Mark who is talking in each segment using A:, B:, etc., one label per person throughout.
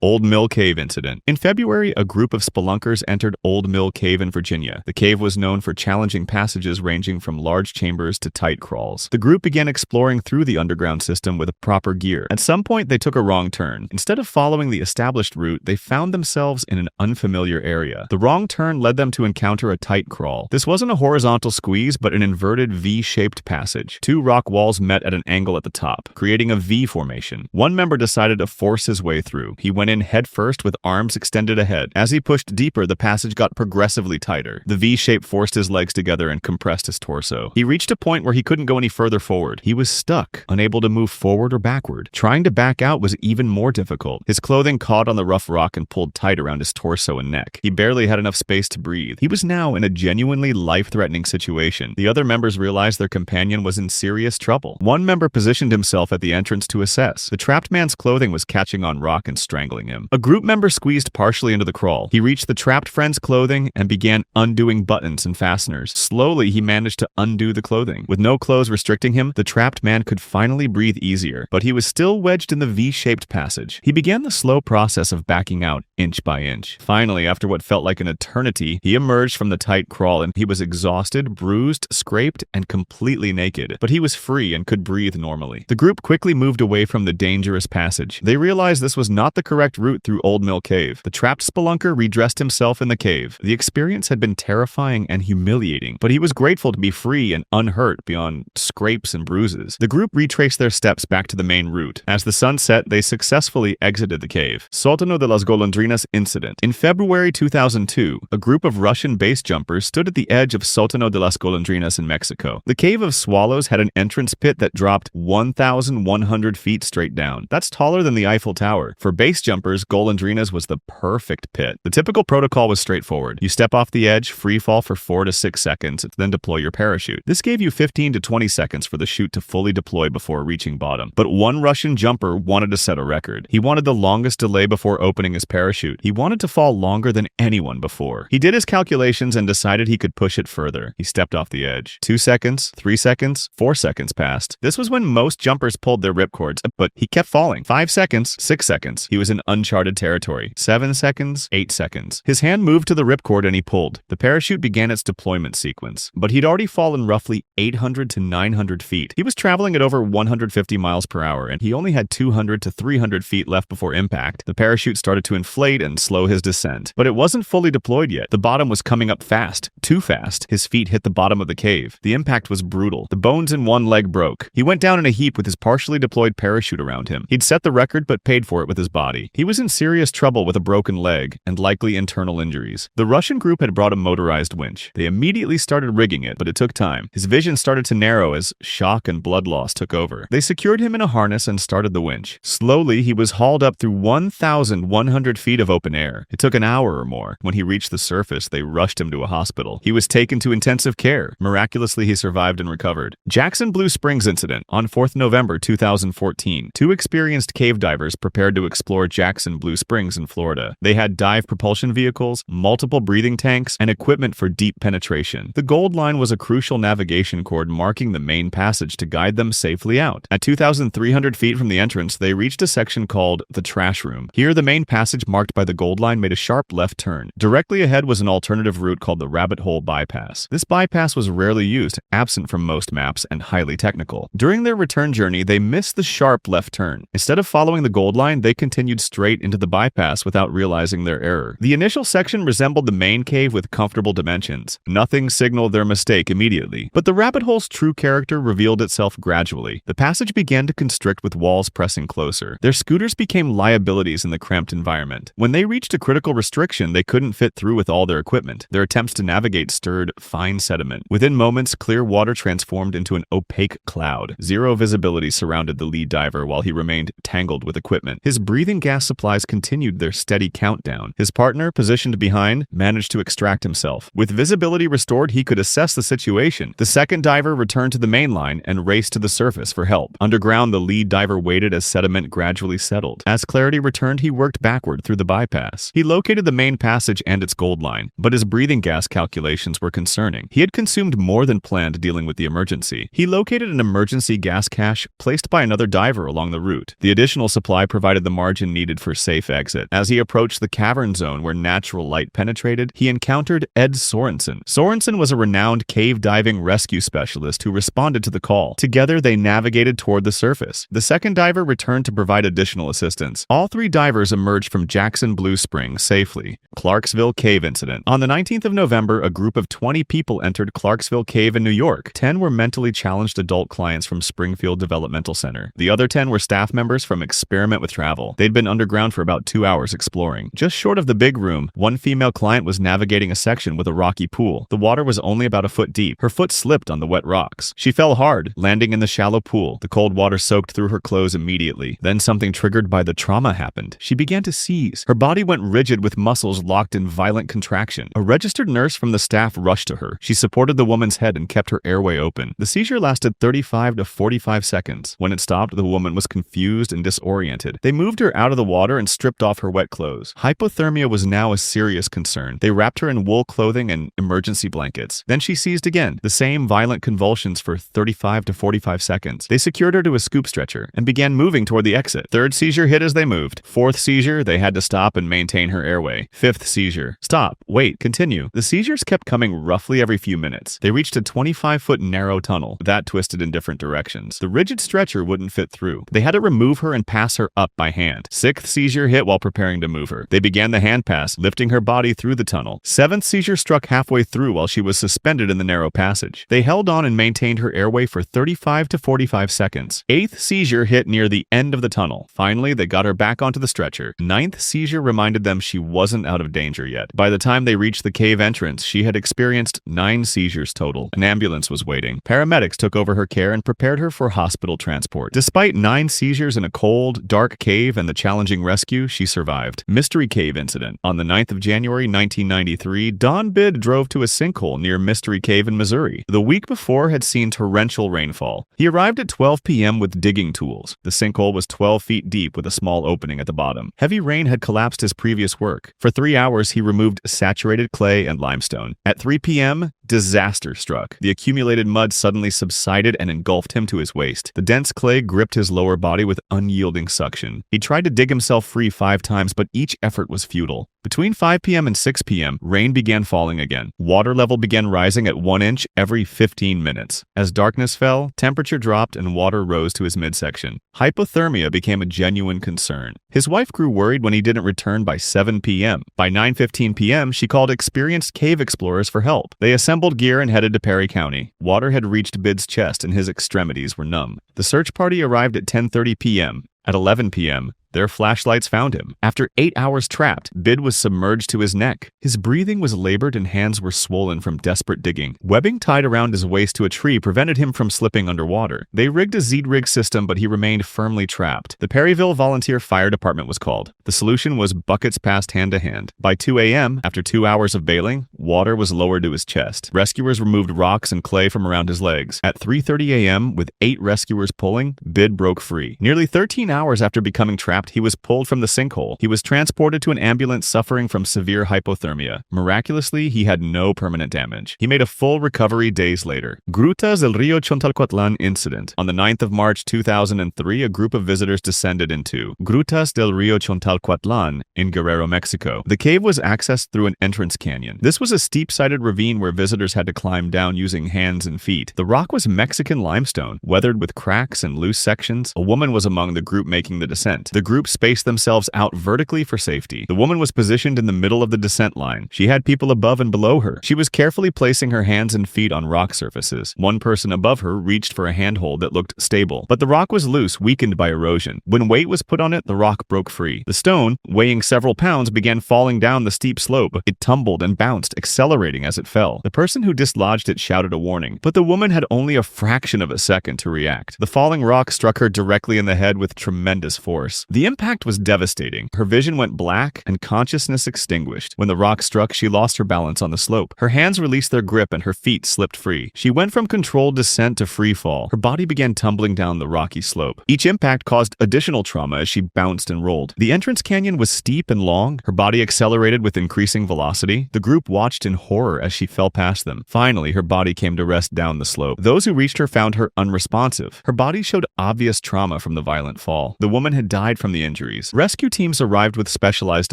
A: Old Mill Cave Incident. In February, a group of spelunkers entered Old Mill Cave in Virginia. The cave was known for challenging passages ranging from large chambers to tight crawls. The group began exploring through the underground system with proper gear. At some point, they took a wrong turn. Instead of following the established route, they found themselves in an unfamiliar area. The wrong turn led them to encounter a tight crawl. This wasn't a horizontal squeeze, but an inverted V-shaped passage. Two rock walls met at an angle at the top, creating a V formation. One member decided to force his way through. He went in head first with arms extended ahead. As he pushed deeper, the passage got progressively tighter. The V-shape forced his legs together and compressed his torso. He reached a point where he couldn't go any further forward. He was stuck, unable to move forward or backward. Trying to back out was even more difficult. His clothing caught on the rough rock and pulled tight around his torso and neck. He barely had enough space to breathe. He was now in a genuinely life-threatening situation. The other members realized their companion was in serious trouble. One member positioned himself at the entrance to assess. The trapped man's clothing was catching on rock and strangling him. A group member squeezed partially into the crawl. He reached the trapped friend's clothing and began undoing buttons and fasteners. Slowly, he managed to undo the clothing. With no clothes restricting him, the trapped man could finally breathe easier, but he was still wedged in the V-shaped passage. He began the slow process of backing out inch by inch. Finally, after what felt like an eternity, he emerged from the tight crawl and he was exhausted, bruised, scraped, and completely naked. But he was free and could breathe normally. The group quickly moved away from the dangerous passage. They realized this was not the correct route through Old Mill Cave. The trapped spelunker redressed himself in the cave. The experience had been terrifying and humiliating, but he was grateful to be free and unhurt beyond scrapes and bruises. The group retraced their steps back to the main route. As the sun set, they successfully exited the cave. Sótano de las Golondrinas Incident. In February 2002, a group of Russian base jumpers stood at the edge of Sótano de las Golondrinas in Mexico. The Cave of Swallows had an entrance pit that dropped 1,100 feet straight down. That's taller than the Eiffel Tower. For base jumpers, Golondrinas was the perfect pit. The typical protocol was straightforward. You step off the edge, free fall for 4 to 6 seconds, then deploy your parachute. This gave you 15 to 20 seconds for the chute to fully deploy before reaching bottom. But one Russian jumper wanted to set a record. He wanted the longest delay before opening his parachute. He wanted to fall longer than anyone before. He did his calculations and decided he could push it further. He stepped off the edge. 2 seconds, 3 seconds, 4 seconds passed. This was when most jumpers pulled their ripcords, but he kept falling. 5 seconds, 6 seconds. He was in uncharted territory. 7 seconds, 8 seconds. His hand moved to the ripcord and he pulled. The parachute began its deployment sequence, but he'd already fallen roughly 800 to 900 feet. He was traveling at over 150 miles per hour, and he only had 200 to 300 feet left before impact. The parachute started to inflate and slow his descent, but it wasn't fully deployed yet. The bottom was coming up fast, too fast. His feet hit the bottom of the cave. The impact was brutal. The bones in one leg broke. He went down in a heap with his partially deployed parachute around him. He'd set the record but paid for it with his body. He was in serious trouble with a broken leg and likely internal injuries. The Russian group had brought a motorized winch. They immediately started rigging it, but it took time. His vision started to narrow as shock and blood loss took over. They secured him in a harness and started the winch. Slowly, he was hauled up through 1,100 feet of open air. It took an hour or more. When he reached the surface, they rushed him to a hospital. He was taken to intensive care. Miraculously, he survived and recovered. Jackson Blue Springs Incident. On 4th November 2014, 2 experienced cave divers prepared to explore Jackson Blue Springs in Florida. They had dive propulsion vehicles, multiple breathing tanks, and equipment for deep penetration. The Gold Line was a crucial navigation cord marking the main passage to guide them safely out. At 2,300 feet from the entrance, they reached a section called the Trash Room. Here, the main passage marked by the Gold Line made a sharp left turn. Directly ahead was an alternative route called the Rabbit Hole Bypass. This bypass was rarely used, absent from most maps, and highly technical. During their return journey, they missed the sharp left turn. Instead of following the Gold Line, they continued straight into the bypass without realizing their error. The initial section resembled the main cave with comfortable dimensions. Nothing signaled their mistake immediately, but the rabbit hole's true character revealed itself gradually. The passage began to constrict with walls pressing closer. Their scooters became liabilities in the cramped environment. When they reached a critical restriction, they couldn't fit through with all their equipment. Their attempts to navigate stirred fine sediment. Within moments, clear water transformed into an opaque cloud. Zero visibility surrounded the lead diver while he remained tangled with equipment. His breathing gas supplies continued their steady countdown. His partner, positioned behind, managed to extract himself. With visibility restored, he could assess the situation. The second diver returned to the main line and raced to the surface for help. Underground, the lead diver waited as sediment gradually settled. As clarity returned, he worked backward through the bypass. He located the main passage and its Gold Line, but his breathing gas calculations were concerning. He had consumed more than planned dealing with the emergency. He located an emergency gas cache placed by another diver along the route. The additional supply provided the margin needed waited for safe exit. As he approached the cavern zone where natural light penetrated, he encountered Ed Sorensen. Sorensen was a renowned cave diving rescue specialist who responded to the call. Together, they navigated toward the surface. The second diver returned to provide additional assistance. All three divers emerged from Jackson Blue Springs safely. Clarksville Cave Incident. On the 19th of November, a group of 20 people entered Clarksville Cave in New York. 10 were mentally challenged adult clients from Springfield Developmental Center. The other 10 were staff members from Experiment with Travel. They'd been underground for about 2 hours exploring. Just short of the big room, one female client was navigating a section with a rocky pool. The water was only about a foot deep. Her foot slipped on the wet rocks. She fell hard, landing in the shallow pool. The cold water soaked through her clothes immediately. Then something triggered by the trauma happened. She began to seize. Her body went rigid with muscles locked in violent contraction. A registered nurse from the staff rushed to her. She supported the woman's head and kept her airway open. The seizure lasted 35 to 45 seconds. When it stopped, the woman was confused and disoriented. They moved her out of the water and stripped off her wet clothes. Hypothermia was now a serious concern. They wrapped her in wool clothing and emergency blankets. Then she seized again, the same violent convulsions for 35 to 45 seconds. They secured her to a scoop stretcher and began moving toward the exit. Third seizure hit as they moved. Fourth seizure, they had to stop and maintain her airway. Fifth seizure. Stop. Wait. Continue. The seizures kept coming roughly every few minutes. They reached a 25-foot narrow tunnel that twisted in different directions. The rigid stretcher wouldn't fit through. They had to remove her and pass her up by hand. Sixth seizure hit while preparing to move her. They began the hand pass, lifting her body through the tunnel. Seventh seizure struck halfway through while she was suspended in the narrow passage. They held on and maintained her airway for 35 to 45 seconds. Eighth seizure hit near the end of the tunnel. Finally, they got her back onto the stretcher. Ninth seizure reminded them she wasn't out of danger yet. By the time they reached the cave entrance, she had experienced 9 seizures total. An ambulance was waiting. Paramedics took over her care and prepared her for hospital transport. Despite 9 seizures in a cold, dark cave and the challenging rescue, she survived. Mystery Cave Incident. On the 9th of January 1993, Don Bid drove to a sinkhole near Mystery Cave in Missouri. The week before had seen torrential rainfall. He arrived at 12 p.m. with digging tools. The sinkhole was 12 feet deep with a small opening at the bottom. Heavy rain had collapsed his previous work. For 3 hours, he removed saturated clay and limestone. At 3 p.m., disaster struck. The accumulated mud suddenly subsided and engulfed him to his waist. The dense clay gripped his lower body with unyielding suction. He tried to dig himself free 5 times, but each effort was futile. Between 5 p.m. and 6 p.m., rain began falling again. Water level began rising at 1 inch every 15 minutes. As darkness fell, temperature dropped and water rose to his midsection. Hypothermia became a genuine concern. His wife grew worried when he didn't return by 7 p.m. By 9:15 p.m., she called experienced cave explorers for help. They assembled gear and headed to Perry County. Water had reached Bid's chest and his extremities were numb. The search party arrived at 10:30 p.m. At 11 p.m., their flashlights found him. After 8 hours trapped, Bid was submerged to his neck. His breathing was labored and hands were swollen from desperate digging. Webbing tied around his waist to a tree prevented him from slipping underwater. They rigged a Z-rig system, but he remained firmly trapped. The Perryville Volunteer Fire Department was called. The solution was buckets passed hand to hand. By 2 a.m., after 2 hours of bailing, water was lowered to his chest. Rescuers removed rocks and clay from around his legs. At 3:30 a.m., with 8 rescuers pulling, Bid broke free. Nearly 13 hours after becoming trapped, he was pulled from the sinkhole. He was transported to an ambulance suffering from severe hypothermia. Miraculously, he had no permanent damage. He made a full recovery days later. Grutas del Rio Chontalcoatlan Incident. On the 9th of March 2003, a group of visitors descended into Grutas del Rio Chontalcoatlan in Guerrero, Mexico. The cave was accessed through an entrance canyon. This was a steep-sided ravine where visitors had to climb down using hands and feet. The rock was Mexican limestone, weathered with cracks and loose sections. A woman was among the group making the descent. The group spaced themselves out vertically for safety. The woman was positioned in the middle of the descent line. She had people above and below her. She was carefully placing her hands and feet on rock surfaces. One person above her reached for a handhold that looked stable, but the rock was loose, weakened by erosion. When weight was put on it, the rock broke free. The stone, weighing several pounds, began falling down the steep slope. It tumbled and bounced, accelerating as it fell. The person who dislodged it shouted a warning, but the woman had only a fraction of a second to react. The falling rock struck her directly in the head with tremendous force. The impact was devastating. Her vision went black and consciousness extinguished. When the rock struck, she lost her balance on the slope. Her hands released their grip and her feet slipped free. She went from controlled descent to free fall. Her body began tumbling down the rocky slope. Each impact caused additional trauma as she bounced and rolled. The entrance canyon was steep and long. Her body accelerated with increasing velocity. The group watched in horror as she fell past them. Finally, her body came to rest down the slope. Those who reached her found her unresponsive. Her body showed obvious trauma from the violent fall. The woman had died from the injuries. Rescue teams arrived with specialized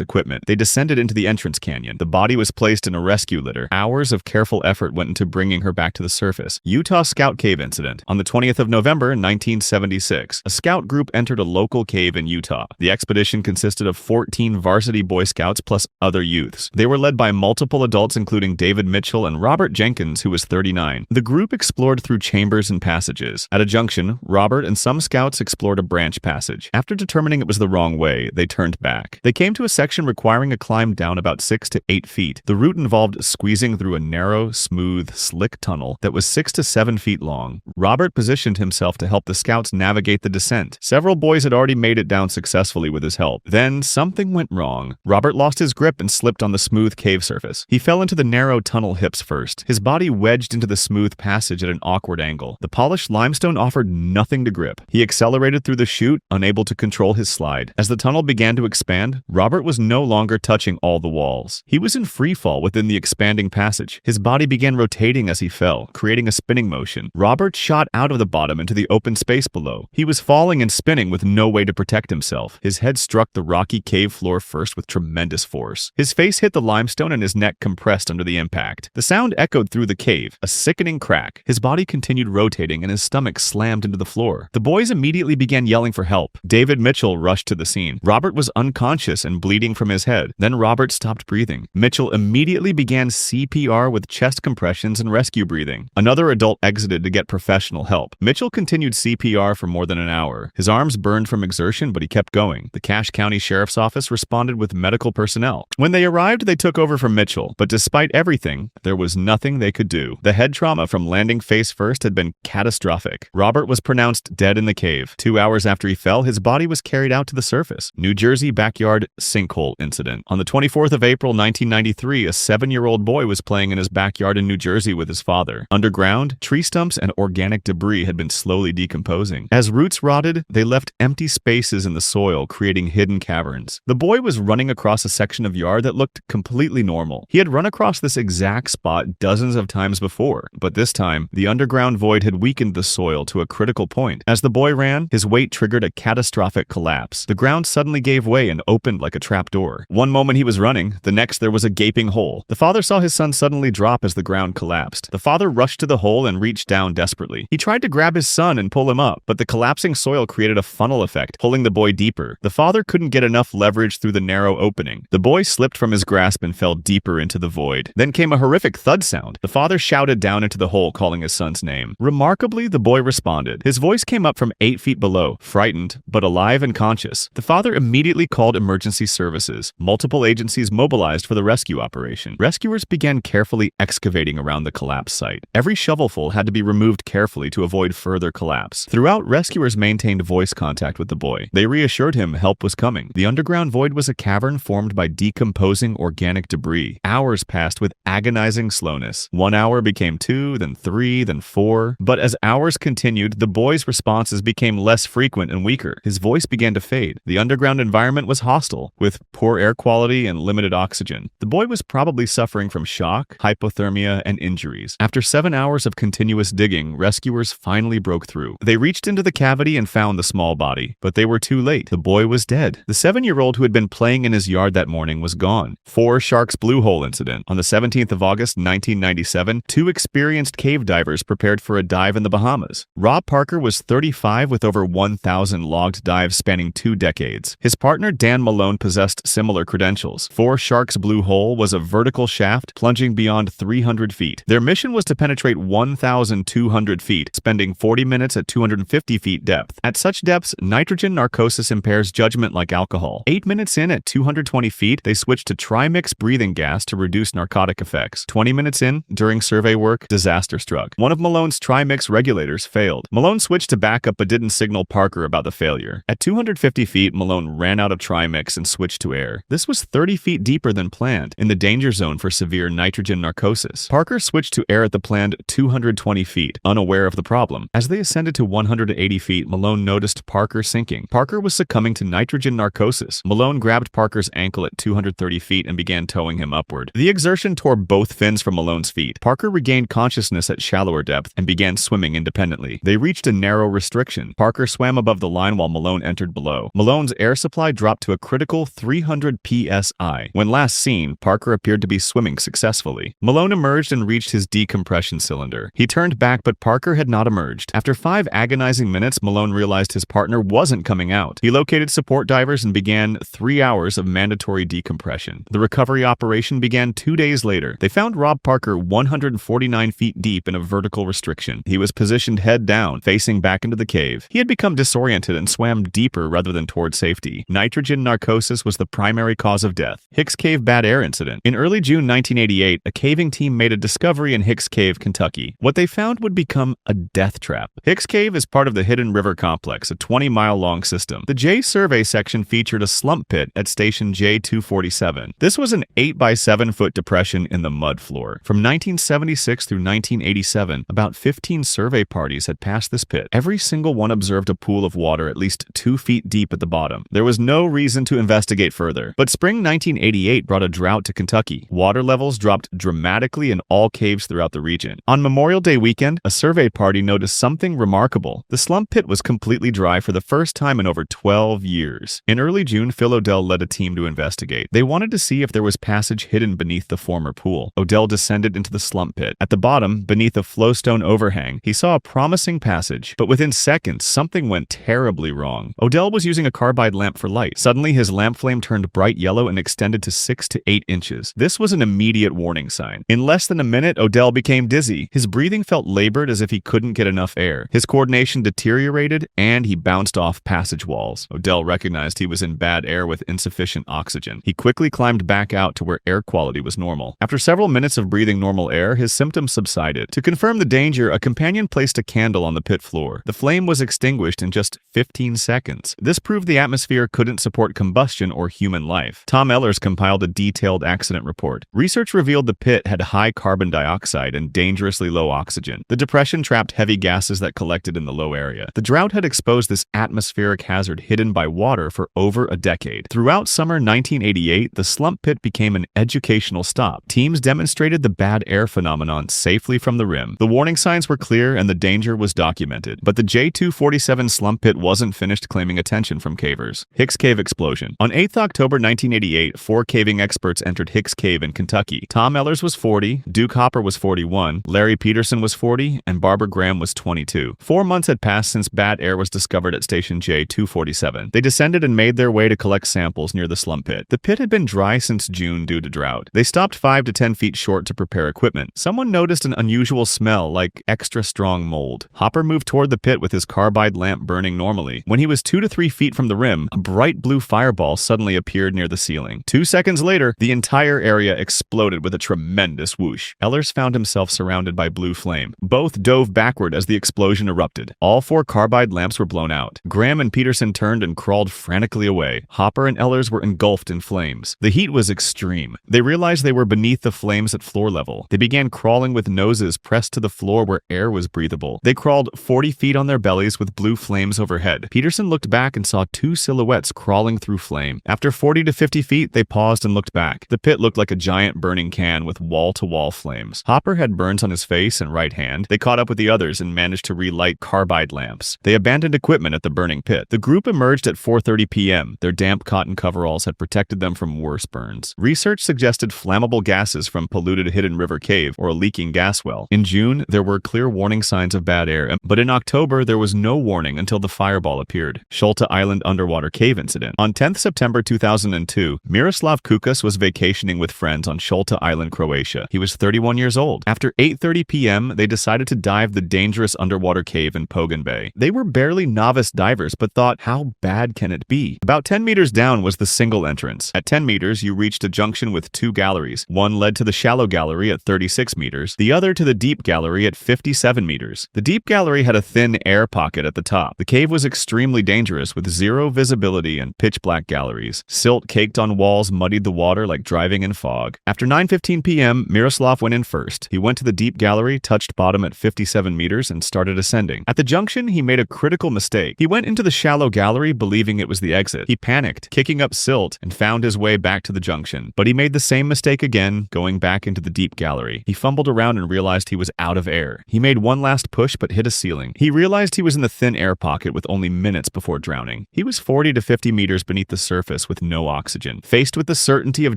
A: equipment. They descended into the entrance canyon. The body was placed in a rescue litter. Hours of careful effort went into bringing her back to the surface. Utah Scout Cave Incident. On the 20th of November, 1976, a scout group entered a local cave in Utah. The expedition consisted of 14 varsity Boy Scouts plus other youths. They were led by multiple adults including David Mitchell and Robert Jenkins, who was 39. The group explored through chambers and passages. At a junction, Robert and some scouts explored a branch passage. After determining it was the wrong way, they turned back. They came to a section requiring a climb down about 6 to 8 feet. The route involved squeezing through a narrow, smooth, slick tunnel that was 6 to 7 feet long. Robert positioned himself to help the scouts navigate the descent. Several boys had already made it down successfully with his help. Then something went wrong. Robert lost his grip and slipped on the smooth cave surface. He fell into the narrow tunnel hips first. His body wedged into the smooth passage at an awkward angle. The polished limestone offered nothing to grip. He accelerated through the chute, unable to control his slide. As the tunnel began to expand, Robert was no longer touching all the walls. He was in free fall within the expanding passage. His body began rotating as he fell, creating a spinning motion. Robert shot out of the bottom into the open space below. He was falling and spinning with no way to protect himself. His head struck the rocky cave floor first with tremendous force. His face hit the limestone and his neck compressed under the impact. The sound echoed through the cave, a sickening crack. His body continued rotating and his stomach slammed into the floor. The boys immediately began yelling for help. David Mitchell rushed to the scene. Robert was unconscious and bleeding from his head. Then Robert stopped breathing. Mitchell immediately began CPR with chest compressions and rescue breathing. Another adult exited to get professional help. Mitchell continued CPR for more than an hour. His arms burned from exertion, but he kept going. The Cache County Sheriff's Office responded with medical personnel. When they arrived, they took over from Mitchell, but despite everything, there was nothing they could do. The head trauma from landing face first had been catastrophic. Robert was pronounced dead in the cave. 2 hours after he fell, his body was carried out to the surface. New Jersey backyard sinkhole incident. On the 24th of April, 1993, a 7-year-old boy was playing in his backyard in New Jersey with his father. Underground, tree stumps and organic debris had been slowly decomposing. As roots rotted, they left empty spaces in the soil, creating hidden caverns. The boy was running across a section of yard that looked completely normal. He had run across this exact spot dozens of times before, but this time, the underground void had weakened the soil to a critical point. As the boy ran, his weight triggered a catastrophic collapse. The ground suddenly gave way and opened like a trapdoor. One moment he was running, the next there was a gaping hole. The father saw his son suddenly drop as the ground collapsed. The father rushed to the hole and reached down desperately. He tried to grab his son and pull him up, but the collapsing soil created a funnel effect, pulling the boy deeper. The father couldn't get enough leverage through the narrow opening. The boy slipped from his grasp and fell deeper into the void. Then came a horrific thud sound. The father shouted down into the hole, calling his son's name. Remarkably, the boy responded. His voice came up from 8 feet below, frightened, but alive and conscious. The father immediately called emergency services. Multiple agencies mobilized for the rescue operation. Rescuers began carefully excavating around the collapse site. Every shovelful had to be removed carefully to avoid further collapse. Throughout, rescuers maintained voice contact with the boy. They reassured him help was coming. The underground void was a cavern formed by decomposing organic debris. Hours passed with agonizing slowness. 1 hour became 2, then 3, then 4. But as hours continued, the boy's responses became less frequent and weaker. His voice began to fade. The underground environment was hostile, with poor air quality and limited oxygen. The boy was probably suffering from shock, hypothermia, and injuries. After 7 hours of continuous digging, rescuers finally broke through. They reached into the cavity and found the small body, but they were too late. The boy was dead. The 7-year-old who had been playing in his yard that morning was gone. 4 Sharks Blue Hole incident. On the 17th of August, 1997, 2 experienced cave divers prepared for a dive in the Bahamas. Rob Parker was 35 with over 1,000 logged dives spanning 2 decades. His partner Dan Malone possessed similar credentials. 4 Sharks Blue Hole was a vertical shaft plunging beyond 300 feet. Their mission was to penetrate 1,200 feet, spending 40 minutes at 250 feet depth. At such depths, nitrogen narcosis impairs judgment like alcohol. 8 minutes in at 220 feet, they switched to trimix breathing gas to reduce narcotic effects. 20 minutes in, during survey work, disaster struck. One of Malone's trimix regulators failed. Malone switched to backup but didn't signal Parker about the failure. At 250 feet, Malone ran out of trimix and switched to air. This was 30 feet deeper than planned, in the danger zone for severe nitrogen narcosis. Parker switched to air at the planned 220 feet, unaware of the problem. As they ascended to 180 feet, Malone noticed Parker sinking. Parker was succumbing to nitrogen narcosis. Malone grabbed Parker's ankle at 230 feet and began towing him upward. The exertion tore both fins from Malone's feet. Parker regained consciousness at shallower depth and began swimming independently. They reached a narrow restriction. Parker swam above the line while Malone entered below. below. Malone's air supply dropped to a critical 300 psi. When last seen, Parker appeared to be swimming successfully. Malone emerged and reached his decompression cylinder. He turned back, but Parker had not emerged. After 5 agonizing minutes, Malone realized his partner wasn't coming out. He located support divers and began 3 hours of mandatory decompression. The recovery operation began 2 days later. They found Rob Parker 149 feet deep in a vertical restriction. He was positioned head down, facing back into the cave. He had become disoriented and swam deeper rather than toward safety. Nitrogen narcosis was the primary cause of death. Hicks Cave bad air incident. In early June 1988, a caving team made a discovery in Hicks Cave, Kentucky. What they found would become a death trap. Hicks Cave is part of the Hidden River Complex, a 20-mile-long system. The J survey section featured a slump pit at station J247. This was an 8 by 7 foot depression in the mud floor. From 1976 through 1987, about 15 survey parties had passed this pit. Every single one observed a pool of water at least 2 feet deep at the bottom. There was no reason to investigate further. But spring 1988 brought a drought to Kentucky. Water levels dropped dramatically in all caves throughout the region. On Memorial Day weekend, a survey party noticed something remarkable. The slump pit was completely dry for the first time in over 12 years. In early June, Phil Odell led a team to investigate. They wanted to see if there was passage hidden beneath the former pool. Odell descended into the slump pit. At the bottom, beneath a flowstone overhang, he saw a promising passage, but within seconds, something went terribly wrong. Odell was using a carbide lamp for light. Suddenly, his lamp flame turned bright yellow and extended to 6 to 8 inches. This was an immediate warning sign. In less than a minute, Odell became dizzy. His breathing felt labored as if he couldn't get enough air. His coordination deteriorated, and he bounced off passage walls. Odell recognized he was in bad air with insufficient oxygen. He quickly climbed back out to where air quality was normal. After several minutes of breathing normal air, his symptoms subsided. To confirm the danger, a companion placed a candle on the pit floor. The flame was extinguished in just 15 seconds. This proved the atmosphere couldn't support combustion or human life. Tom Ehlers compiled a detailed accident report. Research revealed the pit had high carbon dioxide and dangerously low oxygen. The depression trapped heavy gases that collected in the low area. The drought had exposed this atmospheric hazard hidden by water for over a decade. Throughout summer 1988, the slump pit became an educational stop. Teams demonstrated the bad air phenomenon safely from the rim. The warning signs were clear and the danger was documented. But the J247 slump pit wasn't finished claiming attention from cavers. Hicks Cave explosion. On 8th October 1988, 4 caving experts entered Hicks Cave in Kentucky. Tom Ehlers was 40, Duke Hopper was 41, Larry Peterson was 40, and Barbara Graham was 22. 4 months had passed since bad air was discovered at station J247. They descended and made their way to collect samples near the slump pit. The pit had been dry since June due to drought. They stopped 5 to 10 feet short to prepare equipment. Someone noticed an unusual smell like extra strong mold. Hopper moved toward the pit with his carbide lamp burning normally. When he was 2 to 3 feet from the rim, a bright blue fireball suddenly appeared near the ceiling. 2 seconds later, the entire area exploded with a tremendous whoosh. Ehlers found himself surrounded by blue flame. Both dove backward as the explosion erupted. All 4 carbide lamps were blown out. Graham and Peterson turned and crawled frantically away. Hopper and Ehlers were engulfed in flames. The heat was extreme. They realized they were beneath the flames at floor level. They began crawling with noses pressed to the floor where air was breathable. They crawled 40 feet on their bellies with blue flames overhead. Peterson looked back and saw 2 silhouettes crawling through flame. After 40 to 50 feet, they paused and looked back. The pit looked like a giant burning can with wall-to-wall flames. Hopper had burns on his face and right hand. They caught up with the others and managed to relight carbide lamps. They abandoned equipment at the burning pit. The group emerged at 4:30 p.m. Their damp cotton coveralls had protected them from worse burns. Research suggested flammable gases from polluted Hidden River Cave or a leaking gas well. In June, there were clear warning signs of bad air, but in October, there was no warning until the fireball appeared. Sholta Island underwater cave incident. On 10th September 2002, Miroslav Kukas was vacationing with friends on Sholta Island, Croatia. He was 31 years old. After 8:30 p.m., they decided to dive the dangerous underwater cave in Pogan Bay. They were barely novice divers, but thought, how bad can it be? About 10 meters down was the single entrance. At 10 meters, you reached a junction with 2 galleries. One led to the shallow gallery at 36 meters, the other to the deep gallery at 57 meters. The deep gallery had a thin air pocket at the top. The cave was extremely dangerous with 0 visibility and pitch-black galleries. Silt caked on walls muddied the water like driving in fog. After 9:15 p.m., Miroslav went in first. He went to the deep gallery, touched bottom at 57 meters, and started ascending. At the junction, he made a critical mistake. He went into the shallow gallery believing it was the exit. He panicked, kicking up silt, and found his way back to the junction. But he made the same mistake again, going back into the deep gallery. He fumbled around and realized he was out of air. He made one last push but hit a ceiling. He realized he was in the thin air pocket with only minutes before drowning. drowning. He was 40 to 50 meters beneath the surface with no oxygen. Faced with the certainty of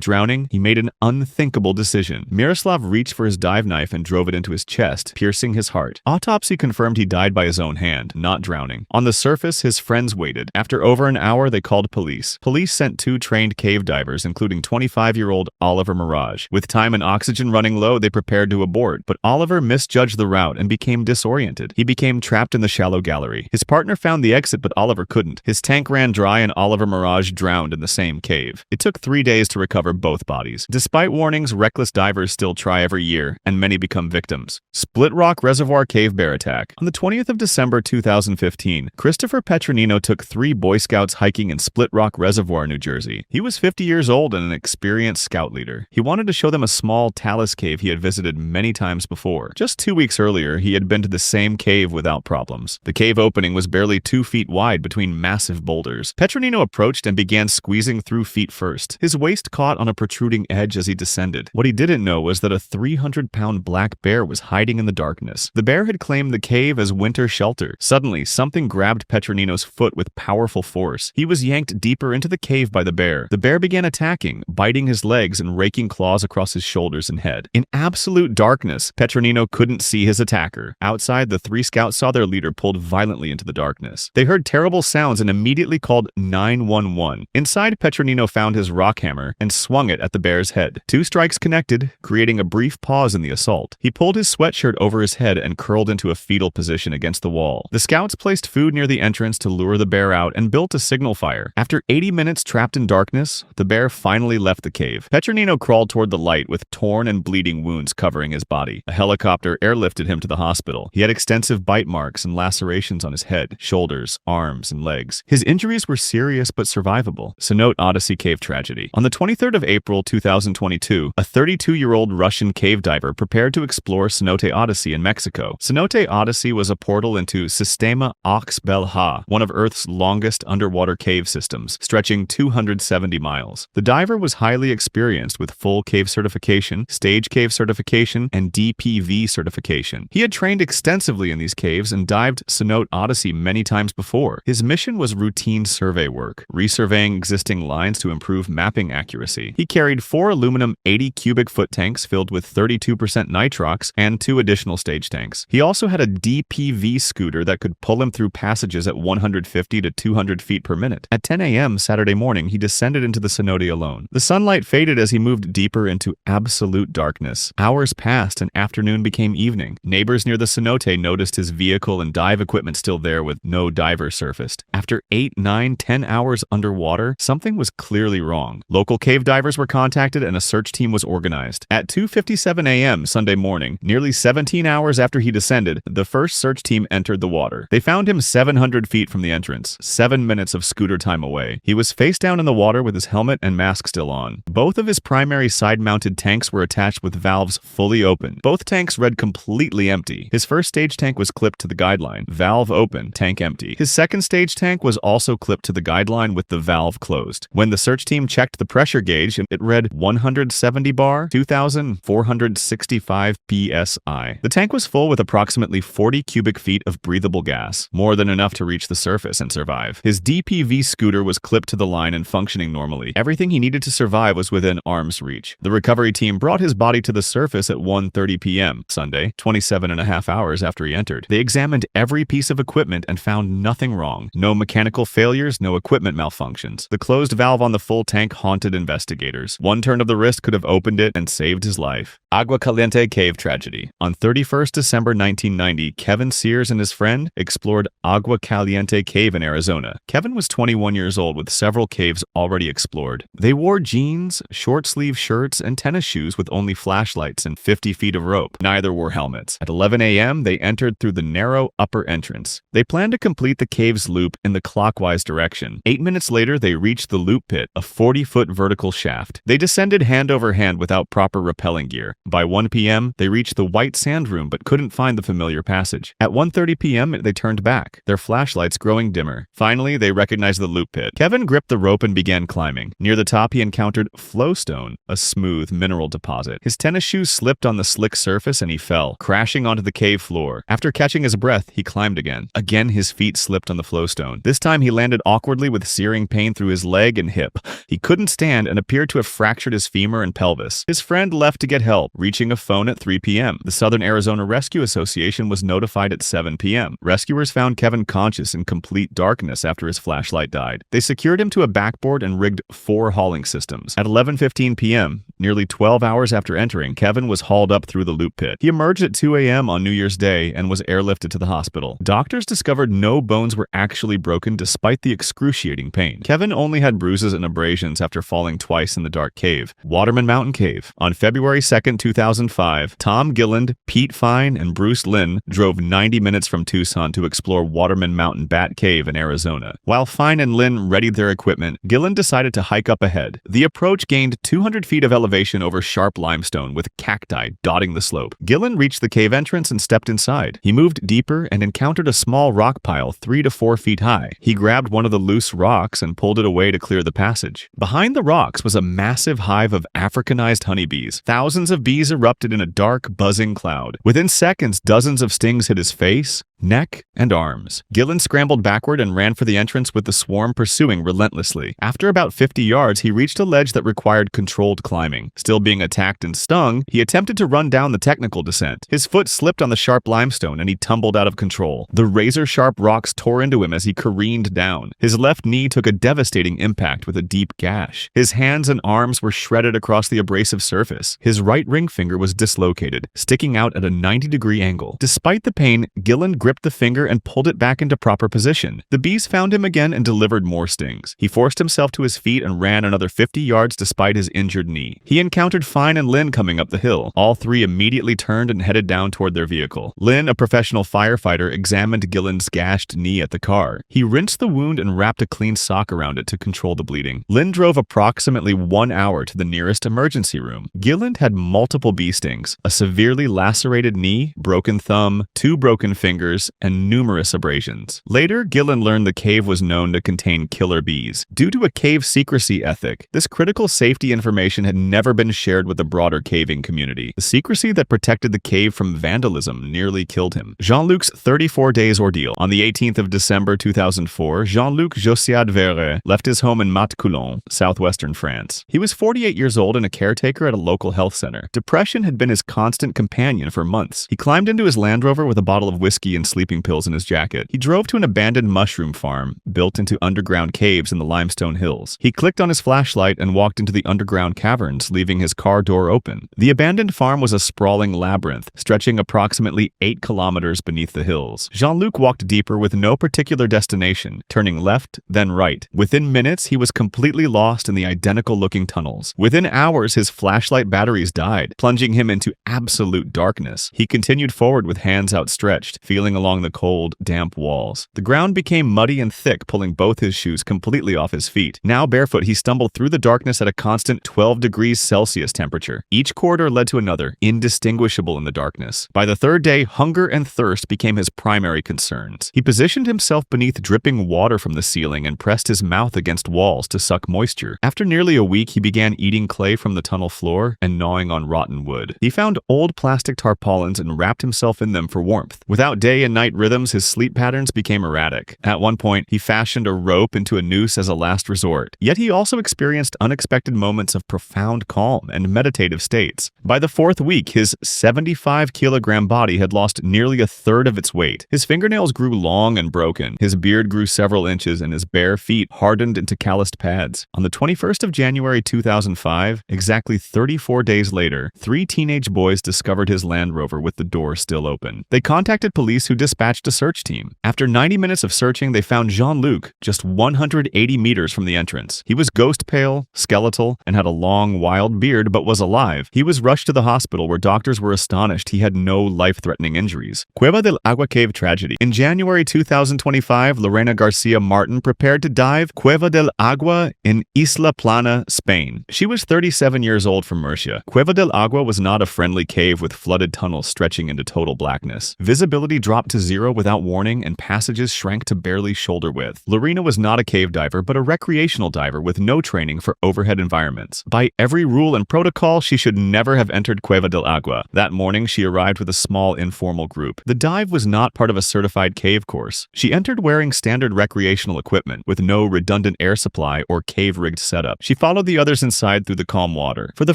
A: drowning, he made an unthinkable decision. Miroslav reached for his dive knife and drove it into his chest, piercing his heart. Autopsy confirmed he died by his own hand, not drowning. On the surface, his friends waited. After over an hour, they called police. Police sent 2 trained cave divers, including 25-year-old Oliver Mirage. With time and oxygen running low, they prepared to abort, but Oliver misjudged the route and became disoriented. He became trapped in the shallow gallery. His partner found the exit, but Oliver couldn't. His tank ran dry and Oliver Mirage drowned in the same cave. It took 3 days to recover both bodies. Despite warnings, reckless divers still try every year, and many become victims. Split Rock Reservoir Cave Bear Attack. On the 20th of December 2015, Christopher Petronino took 3 Boy Scouts hiking in Split Rock Reservoir, New Jersey. He was 50 years old and an experienced scout leader. He wanted to show them a small talus cave he had visited many times before. Just 2 weeks earlier, he had been to the same cave without problems. The cave opening was barely 2 feet wide between massive boulders. Petronino approached and began squeezing through feet first. His waist caught on a protruding edge as he descended. What he didn't know was that a 300-pound black bear was hiding in the darkness. The bear had claimed the cave as winter shelter. Suddenly, something grabbed Petronino's foot with powerful force. He was yanked deeper into the cave by the bear. The bear began attacking, biting his legs and raking claws across his shoulders and head. In absolute darkness, Petronino couldn't see his attacker. Outside, the 3 scouts saw their leader pulled violently into the darkness. They heard terrible sounds and immediately called 911. Inside, Petronino found his rock hammer and swung it at the bear's head. 2 strikes connected, creating a brief pause in the assault. He pulled his sweatshirt over his head and curled into a fetal position against the wall. The scouts placed food near the entrance to lure the bear out and built a signal fire. After 80 minutes trapped in darkness, the bear finally left the cave. Petronino crawled toward the light with torn and bleeding wounds covering his body. A helicopter airlifted him to the hospital. He had extensive bite marks and lacerations on his head, shoulders, arms, and legs. His injuries were serious but survivable. Cenote Odyssey Cave Tragedy. On the 23rd of April 2022, a 32-year-old Russian cave diver prepared to explore Cenote Odyssey in Mexico. Cenote Odyssey was a portal into Sistema Oxbel-Ha, one of Earth's longest underwater cave systems, stretching 270 miles. The diver was highly experienced with full cave certification, stage cave certification, and DPV certification. He had trained extensively in these caves and dived Cenote Odyssey many times before. His mission was routine survey work, resurveying existing lines to improve mapping accuracy. He carried 4 aluminum 80 cubic foot tanks filled with 32% nitrox and 2 additional stage tanks. He also had a DPV scooter that could pull him through passages at 150 to 200 feet per minute. At 10 a.m. Saturday morning, he descended into the cenote alone. The sunlight faded as he moved deeper into absolute darkness. Hours passed and afternoon became evening. Neighbors near the cenote noticed his vehicle and dive equipment still there with no diver surfaced. After 8, 9, 10 hours underwater, something was clearly wrong. Local cave divers were contacted and a search team was organized. At 2:57 a.m. Sunday morning, nearly 17 hours after he descended, the first search team entered the water. They found him 700 feet from the entrance, 7 minutes of scooter time away. He was face down in the water with his helmet and mask still on. Both of his primary side-mounted tanks were attached with valves fully open. Both tanks read completely empty. His first stage tank was clipped to the guideline, valve open, tank empty. His second stage tank was also clipped to the guideline with the valve closed. When the search team checked the pressure gauge, it read 170 bar, 2,465 psi. The tank was full with approximately 40 cubic feet of breathable gas, more than enough to reach the surface and survive. His DPV scooter was clipped to the line and functioning normally. Everything he needed to survive was within arm's reach. The recovery team brought his body to the surface at 1:30 p.m. Sunday, 27.5 hours after he entered. They examined every piece of equipment and found nothing wrong. No mechanical failures, no equipment malfunctions. The closed valve on the full tank haunted investigators. One turn of the wrist could have opened it and saved his life. Agua Caliente Cave Tragedy. On 31st December 1990, Kevin Sears and his friend explored Agua Caliente Cave in Arizona. Kevin was 21 years old with several caves already explored. They wore jeans, short-sleeve shirts, and tennis shoes with only flashlights and 50 feet of rope. Neither wore helmets. At 11 a.m., they entered through the narrow upper entrance. They planned to complete the cave's loop in the clockwise direction. 8 minutes later, they reached the loop pit, a 40-foot vertical shaft. They descended hand over hand without proper rappelling gear. By 1 p.m., they reached the white sand room but couldn't find the familiar passage. At 1:30 p.m., they turned back, their flashlights growing dimmer. Finally, they recognized the loop pit. Kevin gripped the rope and began climbing. Near the top, he encountered flowstone, a smooth mineral deposit. His tennis shoes slipped on the slick surface and he fell, crashing onto the cave floor. After catching his breath, he climbed again. Again, his feet slipped on the flowstone. limestone. This time he landed awkwardly with searing pain through his leg and hip. He couldn't stand and appeared to have fractured his femur and pelvis. His friend left to get help, reaching a phone at 3 p.m. The Southern Arizona Rescue Association was notified at 7 p.m. Rescuers found Kevin conscious in complete darkness after his flashlight died. They secured him to a backboard and rigged 4 hauling systems. At 11:15 p.m., nearly 12 hours after entering, Kevin was hauled up through the loop pit. He emerged at 2 a.m. on New Year's Day and was airlifted to the hospital. Doctors discovered no bones were actually broken despite the excruciating pain. Kevin only had bruises and abrasions after falling twice in the dark cave. Waterman Mountain Cave. On February 2, 2005, Tom Gilland, Pete Fine, and Bruce Lynn drove 90 minutes from Tucson to explore Waterman Mountain Bat Cave in Arizona. While Fine and Lynn readied their equipment, Gilland decided to hike up ahead. The approach gained 200 feet of elevation over sharp limestone with cacti dotting the slope. Gilland reached the cave entrance and stepped inside. He moved deeper and encountered a small rock pile 3 to 4 feet high. He grabbed one of the loose rocks and pulled it away to clear the passage. Behind the rocks was a massive hive of Africanized honeybees. Thousands of bees erupted in a dark, buzzing cloud. Within seconds, dozens of stings hit his face, neck, and arms. Gilland scrambled backward and ran for the entrance with the swarm pursuing relentlessly. After about 50 yards, he reached a ledge that required controlled climbing. Still being attacked and stung, he attempted to run down the technical descent. His foot slipped on the sharp limestone and he tumbled out of control. The razor-sharp rocks tore into him as he careened down. His left knee took a devastating impact with a deep gash. His hands and arms were shredded across the abrasive surface. His right ring finger was dislocated, sticking out at a 90-degree angle. Despite the pain, Gilland gripped the finger and pulled it back into proper position. The bees found him again and delivered more stings. He forced himself to his feet and ran another 50 yards despite his injured knee. He encountered Fine and Lynn coming up the hill. All three immediately turned and headed down toward their vehicle. Lynn, a professional firefighter, examined Gilland's gashed knee at the car. He rinsed the wound and wrapped a clean sock around it to control the bleeding. Lynn drove approximately 1 hour to the nearest emergency room. Gilland had multiple bee stings, a severely lacerated knee, broken thumb, 2 broken fingers, and numerous abrasions. Later, Gilland learned the cave was known to contain killer bees. Due to a cave secrecy ethic, this critical safety information had never been shared with the broader caving community. The secrecy that protected the cave from vandalism nearly killed him. Jean-Luc's 34 days ordeal. On the 18th of December 2004, Jean-Luc Josiade Verret left his home in Mat-Coulon, southwestern France. He was 48 years old and a caretaker at a local health center. Depression had been his constant companion for months. He climbed into his Land Rover with a bottle of whiskey and sleeping pills in his jacket. He drove to an abandoned mushroom farm built into underground caves in the limestone hills. He clicked on his flashlight and walked into the underground caverns, leaving his car door open. The abandoned farm was a sprawling labyrinth, stretching approximately 8 kilometers beneath the hills. Jean-Luc walked deeper with no particular destination, turning left, then right. Within minutes, he was completely lost in the identical-looking tunnels. Within hours, his flashlight batteries died, plunging him into absolute darkness. He continued forward with hands outstretched, feeling along the cold, damp walls. The ground became muddy and thick, pulling both his shoes completely off his feet. Now barefoot, he stumbled through the darkness at a constant 12 degrees Celsius temperature. Each corridor led to another, indistinguishable in the darkness. By the 3rd day, hunger and thirst became his primary concerns. He positioned himself beneath dripping water from the ceiling and pressed his mouth against walls to suck moisture. After nearly a week, he began eating clay from the tunnel floor and gnawing on rotten wood. He found old plastic tarpaulins and wrapped himself in them for warmth. Without day and night rhythms, his sleep patterns became erratic. At one point, he fashioned a rope into a noose as a last resort. Yet he also experienced unexpected moments of profound calm and meditative states. By the 4th week, his 75-kilogram body had lost nearly a third of its weight. His fingernails grew long and broken. His beard grew several inches and his bare feet hardened into calloused pads. On the 21st of January 2005, exactly 34 days later, 3 teenage boys discovered his Land Rover with the door still open. They contacted police who dispatched a search team. After 90 minutes of searching, they found Jean-Luc just 180 meters from the entrance. He was ghost pale, skeletal, and had a long, wild beard, but was alive. He was rushed to the hospital where doctors were astonished he had no life-threatening injuries. Cueva del Agua Cave tragedy. In January 2025, Lorena Garcia Martin prepared to dive Cueva del Agua in Isla Plana, Spain. She was 37 years old from Murcia. Cueva del Agua was not a friendly cave with flooded tunnels stretching into total blackness. Visibility dropped dropped to zero without warning and passages shrank to barely shoulder width. Lorena was not a cave diver, but a recreational diver with no training for overhead environments. By every rule and protocol, she should never have entered Cueva del Agua. That morning, she arrived with a small informal group. The dive was not part of a certified cave course. She entered wearing standard recreational equipment with no redundant air supply or cave-rigged setup. She followed the others inside through the calm water. For the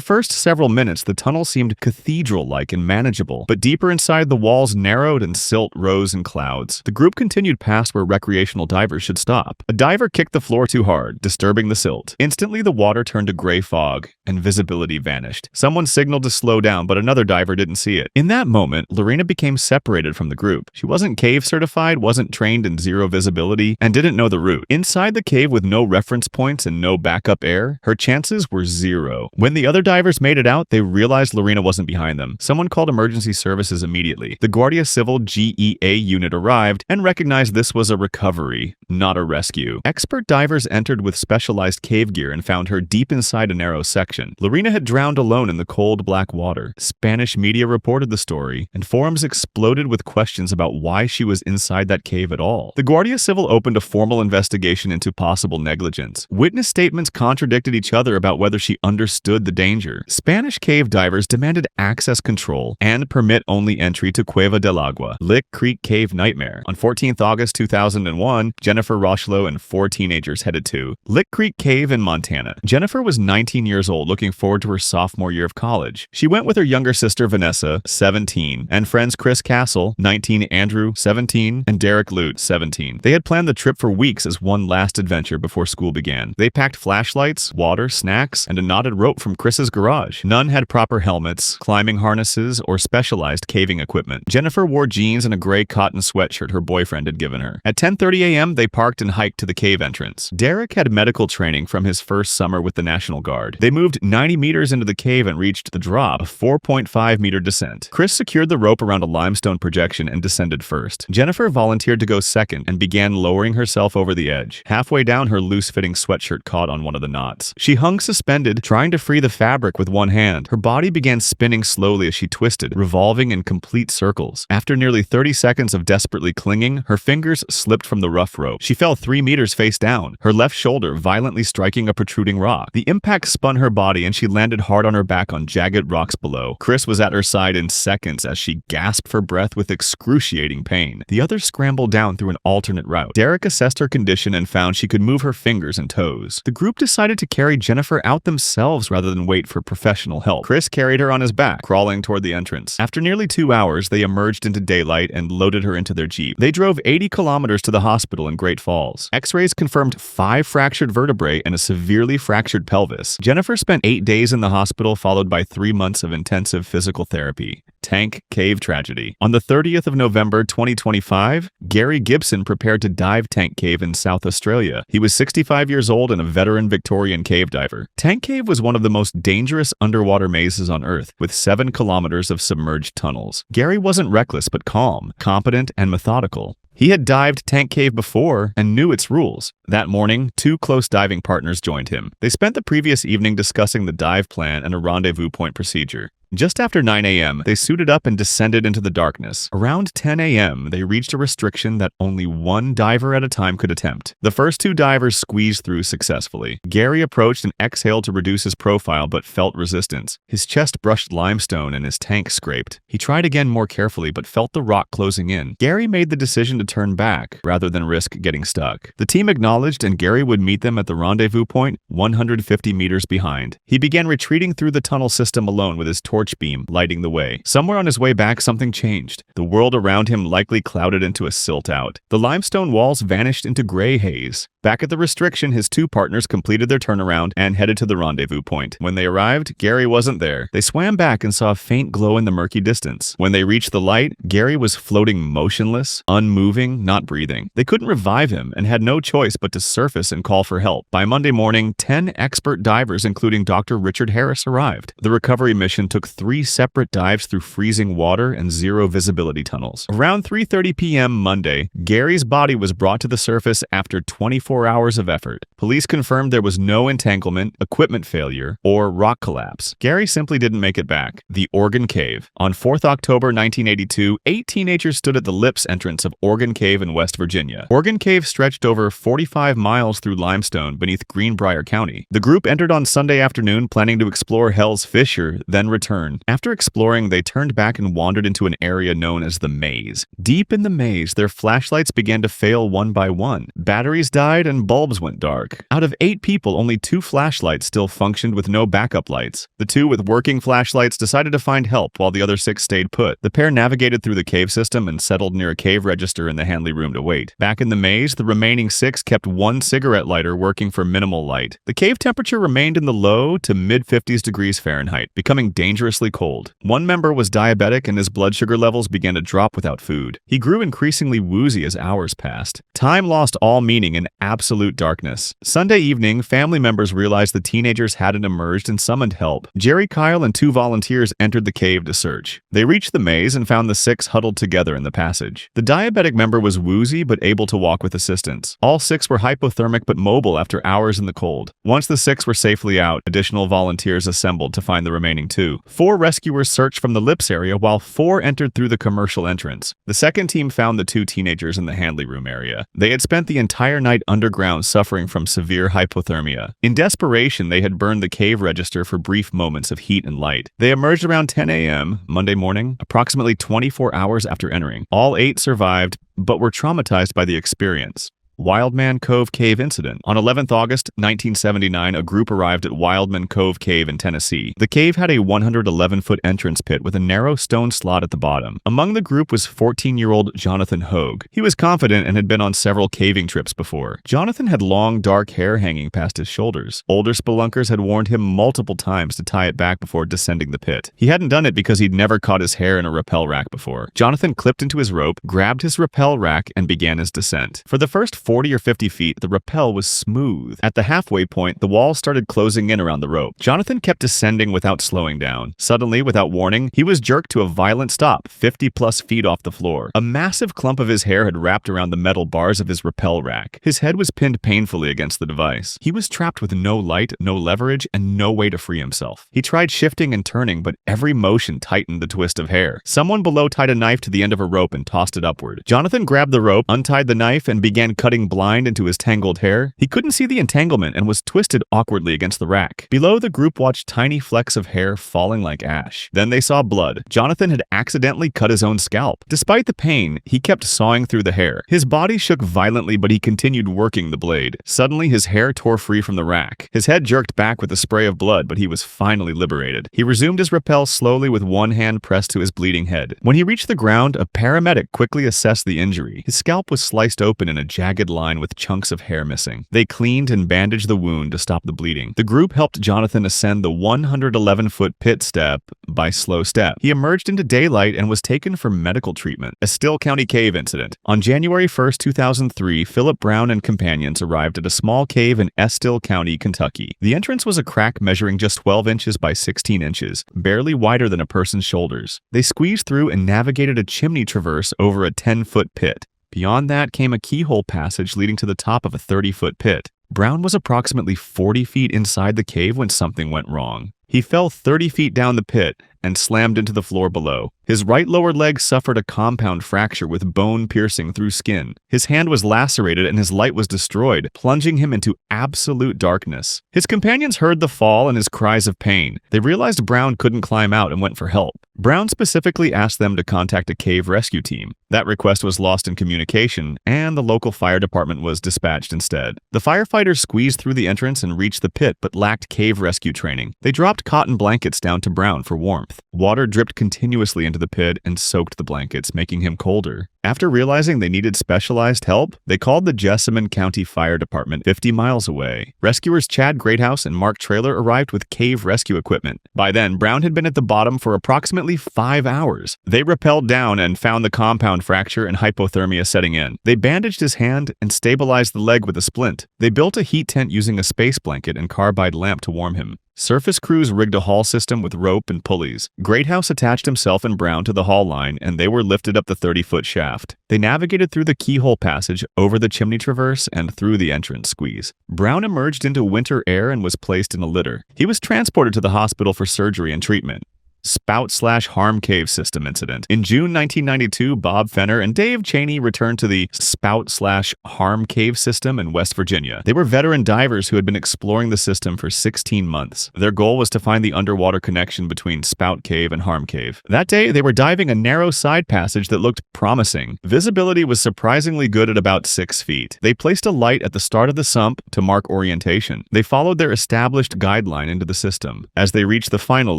A: first several minutes, the tunnel seemed cathedral-like and manageable, but deeper inside, the walls narrowed and silt rose in clouds. The group continued past where recreational divers should stop. A diver kicked the floor too hard, disturbing the silt. Instantly, the water turned to gray fog, and visibility vanished. Someone signaled to slow down, but another diver didn't see it. In that moment, Lorena became separated from the group. She wasn't cave certified, wasn't trained in zero visibility, and didn't know the route. Inside the cave with no reference points and no backup air, her chances were zero. When the other divers made it out, they realized Lorena wasn't behind them. Someone called emergency services immediately. The Guardia Civil GEA unit arrived and recognized this was a recovery, not a rescue. Expert divers entered with specialized cave gear and found her deep inside a narrow section. Lorena had drowned alone in the cold black water. Spanish media reported the story, and forums exploded with questions about why she was inside that cave at all. The Guardia Civil opened a formal investigation into possible negligence. Witness statements contradicted each other about whether she understood the danger. Spanish cave divers demanded access control and permit-only entry to Cueva del Agua, Lick Creek Cave Nightmare. On 14th August 2001, Jennifer Rochlow and 4 teenagers headed to Lick Creek Cave in Montana. Jennifer was 19 years old, looking forward to her sophomore year of college. She went with her younger sister Vanessa, 17, and friends Chris Castle, 19, Andrew, 17, and Derek Lute, 17. They had planned the trip for weeks as one last adventure before school began. They packed flashlights, water, snacks, and a knotted rope from Chris's garage. None had proper helmets, climbing harnesses, or specialized caving equipment. Jennifer wore jeans and a gray cotton sweatshirt her boyfriend had given her. At 10:30 a.m., they parked and hiked to the cave entrance. Derek had medical training from his first summer with the National Guard. They moved 90 meters into the cave and reached the drop, a 4.5-meter descent. Chris secured the rope around a limestone projection and descended first. Jennifer volunteered to go second and began lowering herself over the edge. Halfway down, her loose-fitting sweatshirt caught on one of the knots. She hung suspended, trying to free the fabric with one hand. Her body began spinning slowly as she twisted, revolving in complete circles. After nearly 30 seconds of desperately clinging, her fingers slipped from the rough rope. She fell 3 meters face down, her left shoulder violently striking a protruding rock. The impact spun her body and she landed hard on her back on jagged rocks below. Chris was at her side in seconds as she gasped for breath with excruciating pain. The others scrambled down through an alternate route. Derek assessed her condition and found she could move her fingers and toes. The group decided to carry Jennifer out themselves rather than wait for professional help. Chris carried her on his back, crawling toward the entrance. After nearly 2 hours, they emerged into daylight and loaded her into their Jeep. They drove 80 kilometers to the hospital in Great Falls. X-rays confirmed 5 fractured vertebrae and a severely fractured pelvis. Jennifer spent 8 days in the hospital, followed by 3 months of intensive physical therapy. Tank Cave Tragedy. On the 30th of November 2025, Gary Gibson prepared to dive Tank Cave in South Australia. He was 65 years old and a veteran Victorian cave diver. Tank Cave was one of the most dangerous underwater mazes on Earth, with 7 kilometers of submerged tunnels. Gary wasn't reckless but calm, competent, and methodical. He had dived Tank Cave before and knew its rules. That morning, 2 close diving partners joined him. They spent the previous evening discussing the dive plan and a rendezvous point procedure. Just after 9 a.m., they suited up and descended into the darkness. Around 10 a.m., they reached a restriction that only 1 diver at a time could attempt. The first 2 divers squeezed through successfully. Gary approached and exhaled to reduce his profile but felt resistance. His chest brushed limestone and his tank scraped. He tried again more carefully but felt the rock closing in. Gary made the decision to turn back rather than risk getting stuck. The team acknowledged and Gary would meet them at the rendezvous point 150 meters behind. He began retreating through the tunnel system alone with his torch beam lighting the way. Somewhere on his way back, something changed. The world around him likely clouded into a silt out. The limestone walls vanished into gray haze. Back at the restriction, his 2 partners completed their turnaround and headed to the rendezvous point. When they arrived, Gary wasn't there. They swam back and saw a faint glow in the murky distance. When they reached the light, Gary was floating motionless, unmoving, not breathing. They couldn't revive him and had no choice but to surface and call for help. By Monday morning, 10 expert divers, including Dr. Richard Harris, arrived. The recovery mission took 3 separate dives through freezing water and zero visibility tunnels. Around 3:30 p.m. Monday, Gary's body was brought to the surface after 24 24 hours of effort. Police confirmed there was no entanglement, equipment failure, or rock collapse. Gary simply didn't make it back. The Organ Cave. On 4th October 1982, 8 teenagers stood at the lips entrance of Organ Cave in West Virginia. Organ Cave stretched over 45 miles through limestone beneath Greenbrier County. The group entered on Sunday afternoon planning to explore Hell's Fissure, then return. After exploring, they turned back and wandered into an area known as the Maze. Deep in the maze, their flashlights began to fail one by one. Batteries died and bulbs went dark. Out of 8 people, only 2 flashlights still functioned with no backup lights. The 2 with working flashlights decided to find help while the other 6 stayed put. The pair navigated through the cave system and settled near a cave register in the Hanley room to wait. Back in the maze, the remaining 6 kept 1 cigarette lighter working for minimal light. The cave temperature remained in the low to mid-50s degrees Fahrenheit, becoming dangerously cold. One member was diabetic and his blood sugar levels began to drop without food. He grew increasingly woozy as hours passed. Time lost all meaning in absolute darkness. Sunday evening, family members realized the teenagers hadn't emerged and summoned help. Jerry Kyle and 2 volunteers entered the cave to search. They reached the maze and found the 6 huddled together in the passage. The diabetic member was woozy but able to walk with assistance. All 6 were hypothermic but mobile after hours in the cold. Once the 6 were safely out, additional volunteers assembled to find the remaining 2. 4 rescuers searched from the lips area while 4 entered through the commercial entrance. The second team found the 2 teenagers in the Hanley room area. They had spent the entire night underground suffering from severe hypothermia. In desperation, they had burned the cave register for brief moments of heat and light. They emerged around 10 a.m. Monday morning, approximately 24 hours after entering. All 8 survived, but were traumatized by the experience. Wildman Cove Cave Incident. On 11th August 1979, a group arrived at Wildman Cove Cave in Tennessee. The cave had a 111-foot entrance pit with a narrow stone slot at the bottom. Among the group was 14-year-old Jonathan Hogue. He was confident and had been on several caving trips before. Jonathan had long, dark hair hanging past his shoulders. Older spelunkers had warned him multiple times to tie it back before descending the pit. He hadn't done it because he'd never caught his hair in a rappel rack before. Jonathan clipped into his rope, grabbed his rappel rack, and began his descent. For the first 40 or 50 feet, the rappel was smooth. At the halfway point, the wall started closing in around the rope. Jonathan kept descending without slowing down. Suddenly, without warning, he was jerked to a violent stop, 50+ feet off the floor. A massive clump of his hair had wrapped around the metal bars of his rappel rack. His head was pinned painfully against the device. He was trapped with no light, no leverage, and no way to free himself. He tried shifting and turning, but every motion tightened the twist of hair. Someone below tied a knife to the end of a rope and tossed it upward. Jonathan grabbed the rope, untied the knife, and began cutting blind into his tangled hair. He couldn't see the entanglement and was twisted awkwardly against the rack. Below, the group watched tiny flecks of hair falling like ash. Then they saw blood. Jonathan had accidentally cut his own scalp. Despite the pain, he kept sawing through the hair. His body shook violently, but he continued working the blade. Suddenly, his hair tore free from the rack. His head jerked back with a spray of blood, but he was finally liberated. He resumed his rappel slowly with one hand pressed to his bleeding head. When he reached the ground, a paramedic quickly assessed the injury. His scalp was sliced open in a jagged line with chunks of hair missing. They cleaned and bandaged the wound to stop the bleeding. The group helped Jonathan ascend the 111-foot pit step by slow step. He emerged into daylight and was taken for medical treatment. A Still County Cave Incident. On January 1st, 2003, Philip Brown and companions arrived at a small cave in Estill County, Kentucky. The entrance was a crack measuring just 12 inches by 16 inches, barely wider than a person's shoulders. They squeezed through and navigated a chimney traverse over a 10-foot pit. Beyond that came a keyhole passage leading to the top of a 30-foot pit. Brown was approximately 40 feet inside the cave when something went wrong. He fell 30 feet down the pit and slammed into the floor below. His right lower leg suffered a compound fracture with bone piercing through skin. His hand was lacerated and his light was destroyed, plunging him into absolute darkness. His companions heard the fall and his cries of pain. They realized Brown couldn't climb out and went for help. Brown specifically asked them to contact a cave rescue team. That request was lost in communication, and the local fire department was dispatched instead. The firefighters squeezed through the entrance and reached the pit, but lacked cave rescue training. They dropped cotton blankets down to Brown for warmth. Water dripped continuously into the pit and soaked the blankets, making him colder. After realizing they needed specialized help, they called the Jessamine County Fire Department 50 miles away. Rescuers Chad Greathouse and Mark Traylor arrived with cave rescue equipment. By then, Brown had been at the bottom for approximately 5 hours. They rappelled down and found the compound fracture and hypothermia setting in. They bandaged his hand and stabilized the leg with a splint. They built a heat tent using a space blanket and carbide lamp to warm him. Surface crews rigged a haul system with rope and pulleys. Greathouse attached himself and Brown to the haul line, and they were lifted up the 30-foot shaft. shaft. They navigated through the keyhole passage, over the chimney traverse, and through the entrance squeeze. Brown emerged into winter air and was placed in a litter. He was transported to the hospital for surgery and treatment. Spout/harm cave system incident. In June 1992, Bob Fenner and Dave Cheney returned to the Spout/harm cave system in West Virginia. They were veteran divers who had been exploring the system for 16 months. Their goal was to find the underwater connection between Spout Cave and Harm Cave. That day, they were diving a narrow side passage that looked promising. Visibility was surprisingly good at about 6 feet. They placed a light at the start of the sump to mark orientation. They followed their established guideline into the system. As they reached the final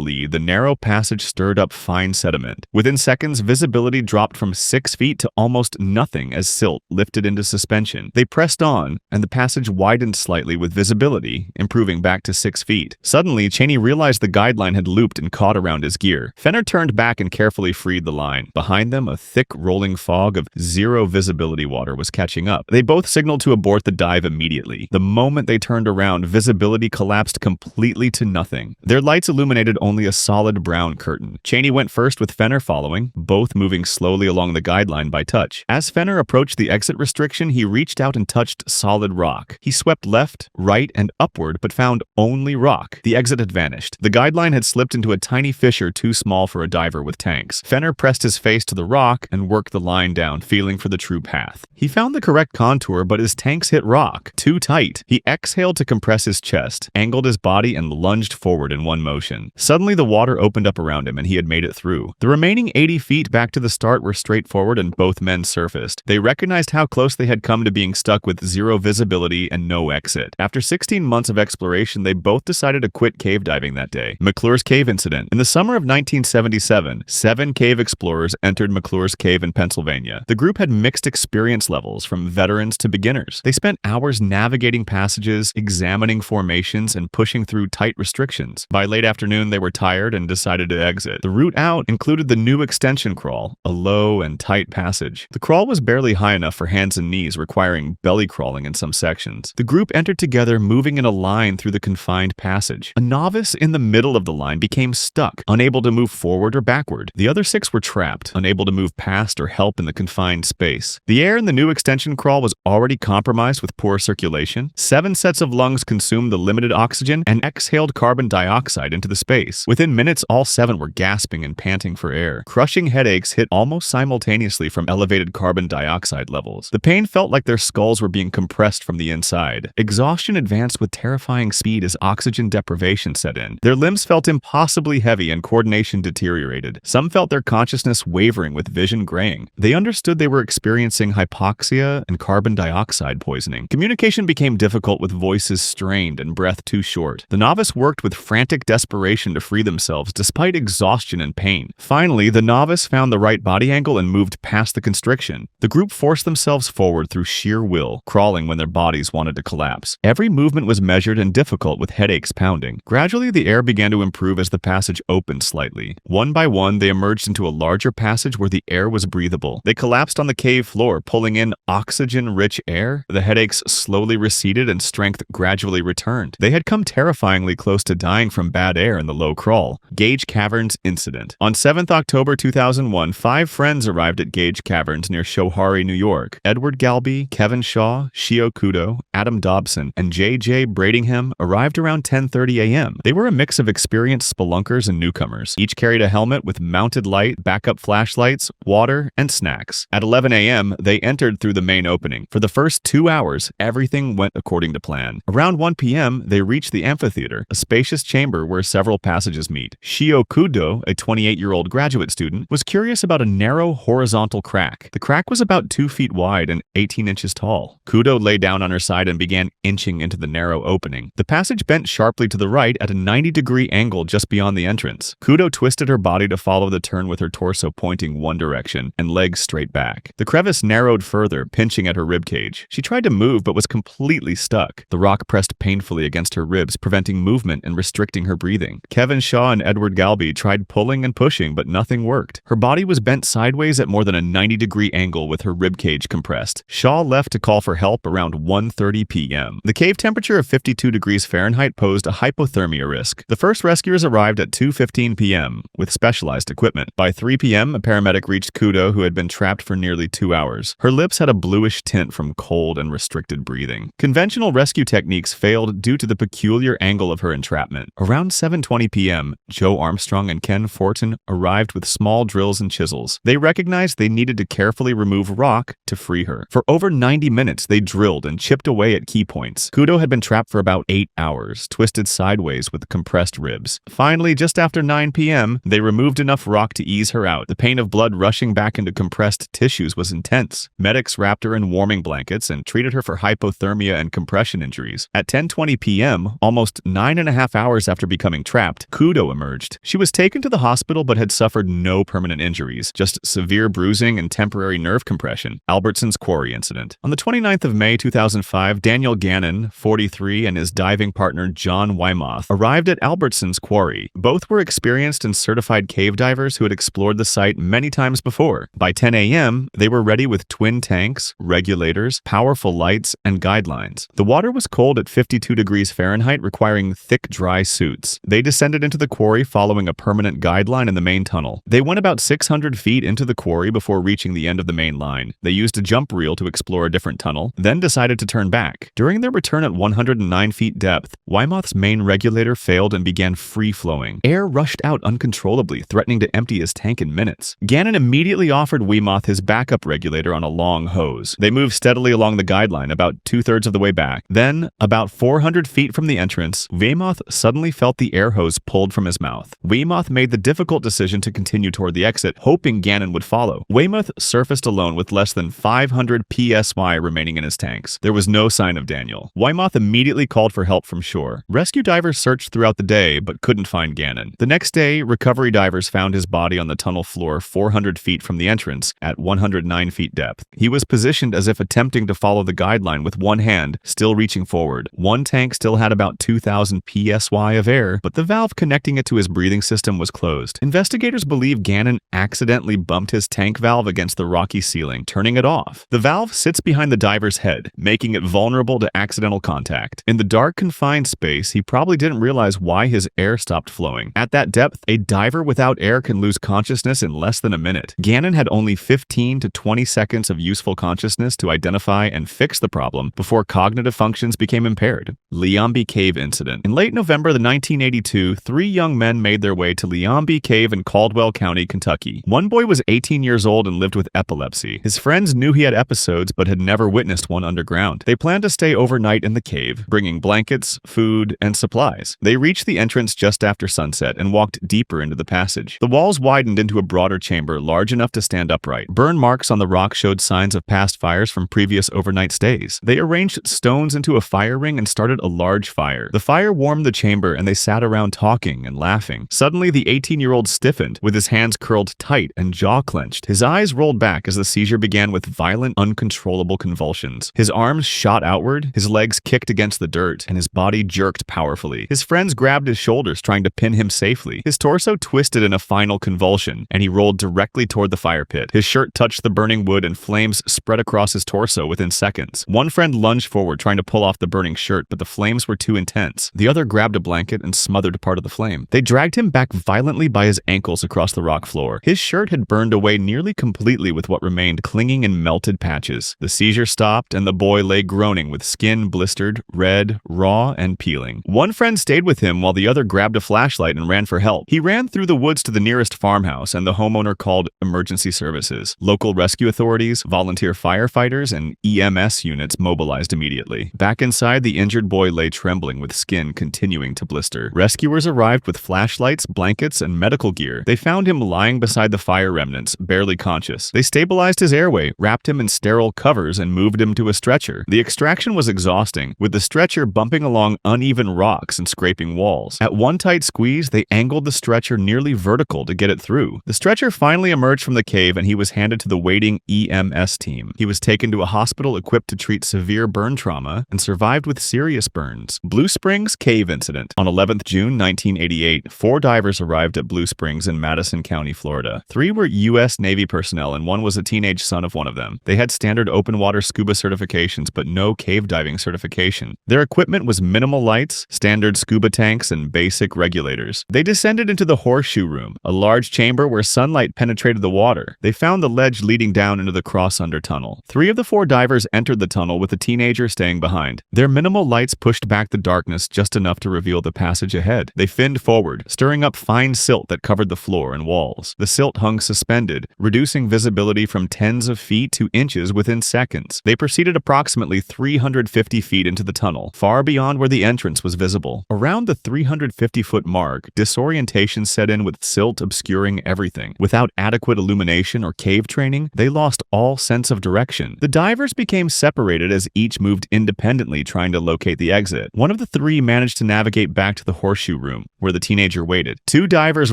A: lead, the narrow passage stirred up fine sediment. Within seconds, visibility dropped from 6 feet to almost nothing as silt lifted into suspension. They pressed on, and the passage widened slightly with visibility, improving back to 6 feet. Suddenly, Cheney realized the guideline had looped and caught around his gear. Fenner turned back and carefully freed the line. Behind them, a thick, rolling fog of zero visibility water was catching up. They both signaled to abort the dive immediately. The moment they turned around, visibility collapsed completely to nothing. Their lights illuminated only a solid brown curtain. Cheney went first with Fenner following, both moving slowly along the guideline by touch. As Fenner approached the exit restriction, he reached out and touched solid rock. He swept left, right, and upward, but found only rock. The exit had vanished. The guideline had slipped into a tiny fissure too small for a diver with tanks. Fenner pressed his face to the rock and worked the line down, feeling for the true path. He found the correct contour, but his tanks hit rock too tight. He exhaled to compress his chest, angled his body, and lunged forward in one motion. Suddenly, the water opened up around him and he had made it through. The remaining 80 feet back to the start were straightforward and both men surfaced. They recognized how close they had come to being stuck with zero visibility and no exit. After 16 months of exploration, they both decided to quit cave diving that day. McClure's Cave Incident. In the summer of 1977, 7 cave explorers entered McClure's Cave in Pennsylvania. The group had mixed experience levels, from veterans to beginners. They spent hours navigating passages, examining formations, and pushing through tight restrictions. By late afternoon, they were tired and decided to exit. The route out included the new extension crawl, a low and tight passage. The crawl was barely high enough for hands and knees, requiring belly crawling in some sections. The group entered together, moving in a line through the confined passage. A novice in the middle of the line became stuck, unable to move forward or backward. The other 6 were trapped, unable to move past or help in the confined space. The air in the new extension crawl was already compromised with poor circulation. 7 sets of lungs consumed the limited oxygen and exhaled carbon dioxide into the space. Within minutes, all 7 were gasping and panting for air. Crushing headaches hit almost simultaneously from elevated carbon dioxide levels. The pain felt like their skulls were being compressed from the inside. Exhaustion advanced with terrifying speed as oxygen deprivation set in. Their limbs felt impossibly heavy and coordination deteriorated. Some felt their consciousness wavering with vision graying. They understood they were experiencing hypoxia and carbon dioxide poisoning. Communication became difficult with voices strained and breath too short. The novice worked with frantic desperation to free themselves despite exhaustion and pain. Finally, the novice found the right body angle and moved past the constriction. The group forced themselves forward through sheer will, crawling when their bodies wanted to collapse. Every movement was measured and difficult, with headaches pounding. Gradually, the air began to improve as the passage opened slightly. One by one, they emerged into a larger passage where the air was breathable. They collapsed on the cave floor, pulling in oxygen-rich air. The headaches slowly receded and strength gradually returned. They had come terrifyingly close to dying from bad air in the low crawl. Gage Caverns Incident. On 7th October 2001, 5 friends arrived at Gage Caverns near Schoharie, New York. Edward Galby, Kevin Shaw, Shio Kudo, Adam Dobson, and J.J. Bradingham arrived around 10:30 a.m. They were a mix of experienced spelunkers and newcomers. Each carried a helmet with mounted light, backup flashlights, water, and snacks. At 11 a.m., they entered through the main opening. For the first 2 hours, everything went according to plan. Around 1 p.m., they reached the amphitheater, a spacious chamber where several passages meet. Shio Kudo, a 28-year-old graduate student, was curious about a narrow horizontal crack. The crack was about 2 feet wide and 18 inches tall. Kudo lay down on her side and began inching into the narrow opening. The passage bent sharply to the right at a 90-degree angle just beyond the entrance. Kudo twisted her body to follow the turn with her torso pointing one direction and legs straight back. The crevice narrowed further, pinching at her ribcage. She tried to move but was completely stuck. The rock pressed painfully against her ribs, preventing movement and restricting her breathing. Kevin Shaw and Edward Galbi tried pulling and pushing, but nothing worked. Her body was bent sideways at more than a 90-degree angle with her ribcage compressed. Shaw left to call for help around 1:30 p.m. The cave temperature of 52 degrees Fahrenheit posed a hypothermia risk. The first rescuers arrived at 2:15 p.m. with specialized equipment. By 3 p.m., a paramedic reached Kudo, who had been trapped for nearly 2 hours. Her lips had a bluish tint from cold and restricted breathing. Conventional rescue techniques failed due to the peculiar angle of her entrapment. Around 7:20 p.m., Joe Armstrong and Ken Fortin arrived with small drills and chisels. They recognized they needed to carefully remove rock to free her. For over 90 minutes, they drilled and chipped away at key points. Kudo had been trapped for about 8 hours, twisted sideways with compressed ribs. Finally, just after 9 p.m., they removed enough rock to ease her out. The pain of blood rushing back into compressed tissues was intense. Medics wrapped her in warming blankets and treated her for hypothermia and compression injuries. At 10:20 p.m., almost 9.5 hours after becoming trapped, Kudo emerged. She was taken to the hospital but had suffered no permanent injuries, just severe bruising and temporary nerve compression. Albertson's Quarry Incident. On the 29th of May 2005, Daniel Gannon, 43, and his diving partner John Wymoth arrived at Albertson's Quarry. Both were experienced and certified cave divers who had explored the site many times before. By 10 a.m., they were ready with twin tanks, regulators, powerful lights, and guidelines. The water was cold at 52 degrees Fahrenheit, requiring thick, dry suits. They descended into the quarry following a permanent guideline in the main tunnel. They went about 600 feet into the quarry before reaching the end of the main line. They used a jump reel to explore a different tunnel, then decided to turn back. During their return at 109 feet depth, Wymoth's main regulator failed and began free-flowing. Air rushed out uncontrollably, threatening to empty his tank in minutes. Gannon immediately offered Wymoth his backup regulator on a long hose. They moved steadily along the guideline, about 2/3 of the way back. Then, about 400 feet from the entrance, Wymoth suddenly felt the air hose pulled from his mouth. Wymoth made the difficult decision to continue toward the exit, hoping Gannon would follow. Wymoth surfaced alone with less than 500 psi remaining in his tanks. There was no sign of Daniel. Wymoth immediately called for help from shore. Rescue divers searched throughout the day, but couldn't find Gannon. The next day, recovery divers found his body on the tunnel floor 400 feet from the entrance at 109 feet depth. He was positioned as if attempting to follow the guideline with one hand, still reaching forward. One tank still had about 2,000 psi of air, but the valve connecting it to his breathing system was closed. Investigators believe Gannon accidentally bumped his tank valve against the rocky ceiling, turning it off. The valve sits behind the diver's head, making it vulnerable to accidental contact. In the dark, confined space, he probably didn't realize why his air stopped flowing. At that depth, a diver without air can lose consciousness in less than a minute. Gannon had only 15 to 20 seconds of useful consciousness to identify and fix the problem before cognitive functions became impaired. Liambi Cave Incident. In late November of 1982, 3 young men made their way to Liambi Cave in Caldwell County, Kentucky. One boy was 18 years old and lived with epilepsy. His friends knew he had episodes but had never witnessed one underground. They planned to stay overnight in the cave, bringing blankets, food, and supplies. They reached the entrance just after sunset and walked deeper into the passage. The walls widened into a broader chamber large enough to stand upright. Burn marks on the rock showed signs of past fires from previous overnight stays. They arranged stones into a fire ring and started a large fire. The fire warmed the chamber and they sat around talking and laughing. Suddenly, the 18-year-old stiffened, with his hands curled tight and jaw clenched. His eyes rolled back as the seizure began with violent, uncontrollable convulsions. His arms shot outward, his legs kicked against the dirt, and his body jerked powerfully. His friends grabbed his shoulders, trying to pin him safely. His torso twisted in a final convulsion, and he rolled directly toward the fire pit. His shirt touched the burning wood and flames spread across his torso within seconds. One friend lunged forward, trying to pull off the burning shirt, but the flames were too intense. The other grabbed a blanket and smothered part of the flame. They dragged him back violently by his ankles across the rock floor. His shirt had burned away nearly completely, with what remained clinging in melted patches. The seizure stopped, and the boy lay groaning with skin blistered, red, raw, and peeling. One friend stayed with him while the other grabbed a flashlight and ran for help. He ran through the woods to the nearest farmhouse, and the homeowner called emergency services. Local rescue authorities, volunteer firefighters, and EMS units mobilized immediately. Back inside, the injured boy lay trembling with skin continuing to blister. Rescuers arrived with flashlights, blankets, and medical gear. They found him lying beside the fire remnants, barely conscious. They stabilized his airway, wrapped him in sterile covers, and moved him to a stretcher. The extraction was exhausting, with the stretcher bumping along uneven rocks and scraping walls. At one tight squeeze, they angled the stretcher nearly vertical to get it through. The stretcher finally emerged from the cave, and he was handed to the waiting EMS team. He was taken to a hospital equipped to treat severe burn trauma and survived with serious burns. Blue Springs Cave Incident. On 11th June 1988, 4 4 divers arrived at Blue Springs in Madison County, Florida. 3 were U.S. Navy personnel and 1 was a teenage son of one of them. They had standard open water scuba certifications but no cave diving certification. Their equipment was minimal lights, standard scuba tanks, and basic regulators. They descended into the horseshoe room, a large chamber where sunlight penetrated the water. They found the ledge leading down into the cross-under tunnel. 3 of the 4 divers entered the tunnel with a teenager staying behind. Their minimal lights pushed back the darkness just enough to reveal the passage ahead. They finned forward, stirring up fine silt that covered the floor and walls. The silt hung suspended, reducing visibility from tens of feet to inches within seconds. They proceeded approximately 350 feet into the tunnel, far beyond where the entrance was visible. Around the 350-foot mark, disorientation set in with silt obscuring everything. Without adequate illumination or cave training, they lost all sense of direction. The divers became separated as each moved independently trying to locate the exit. One of the 3 managed to navigate back to the horseshoe room, where the teenager waited. 2 divers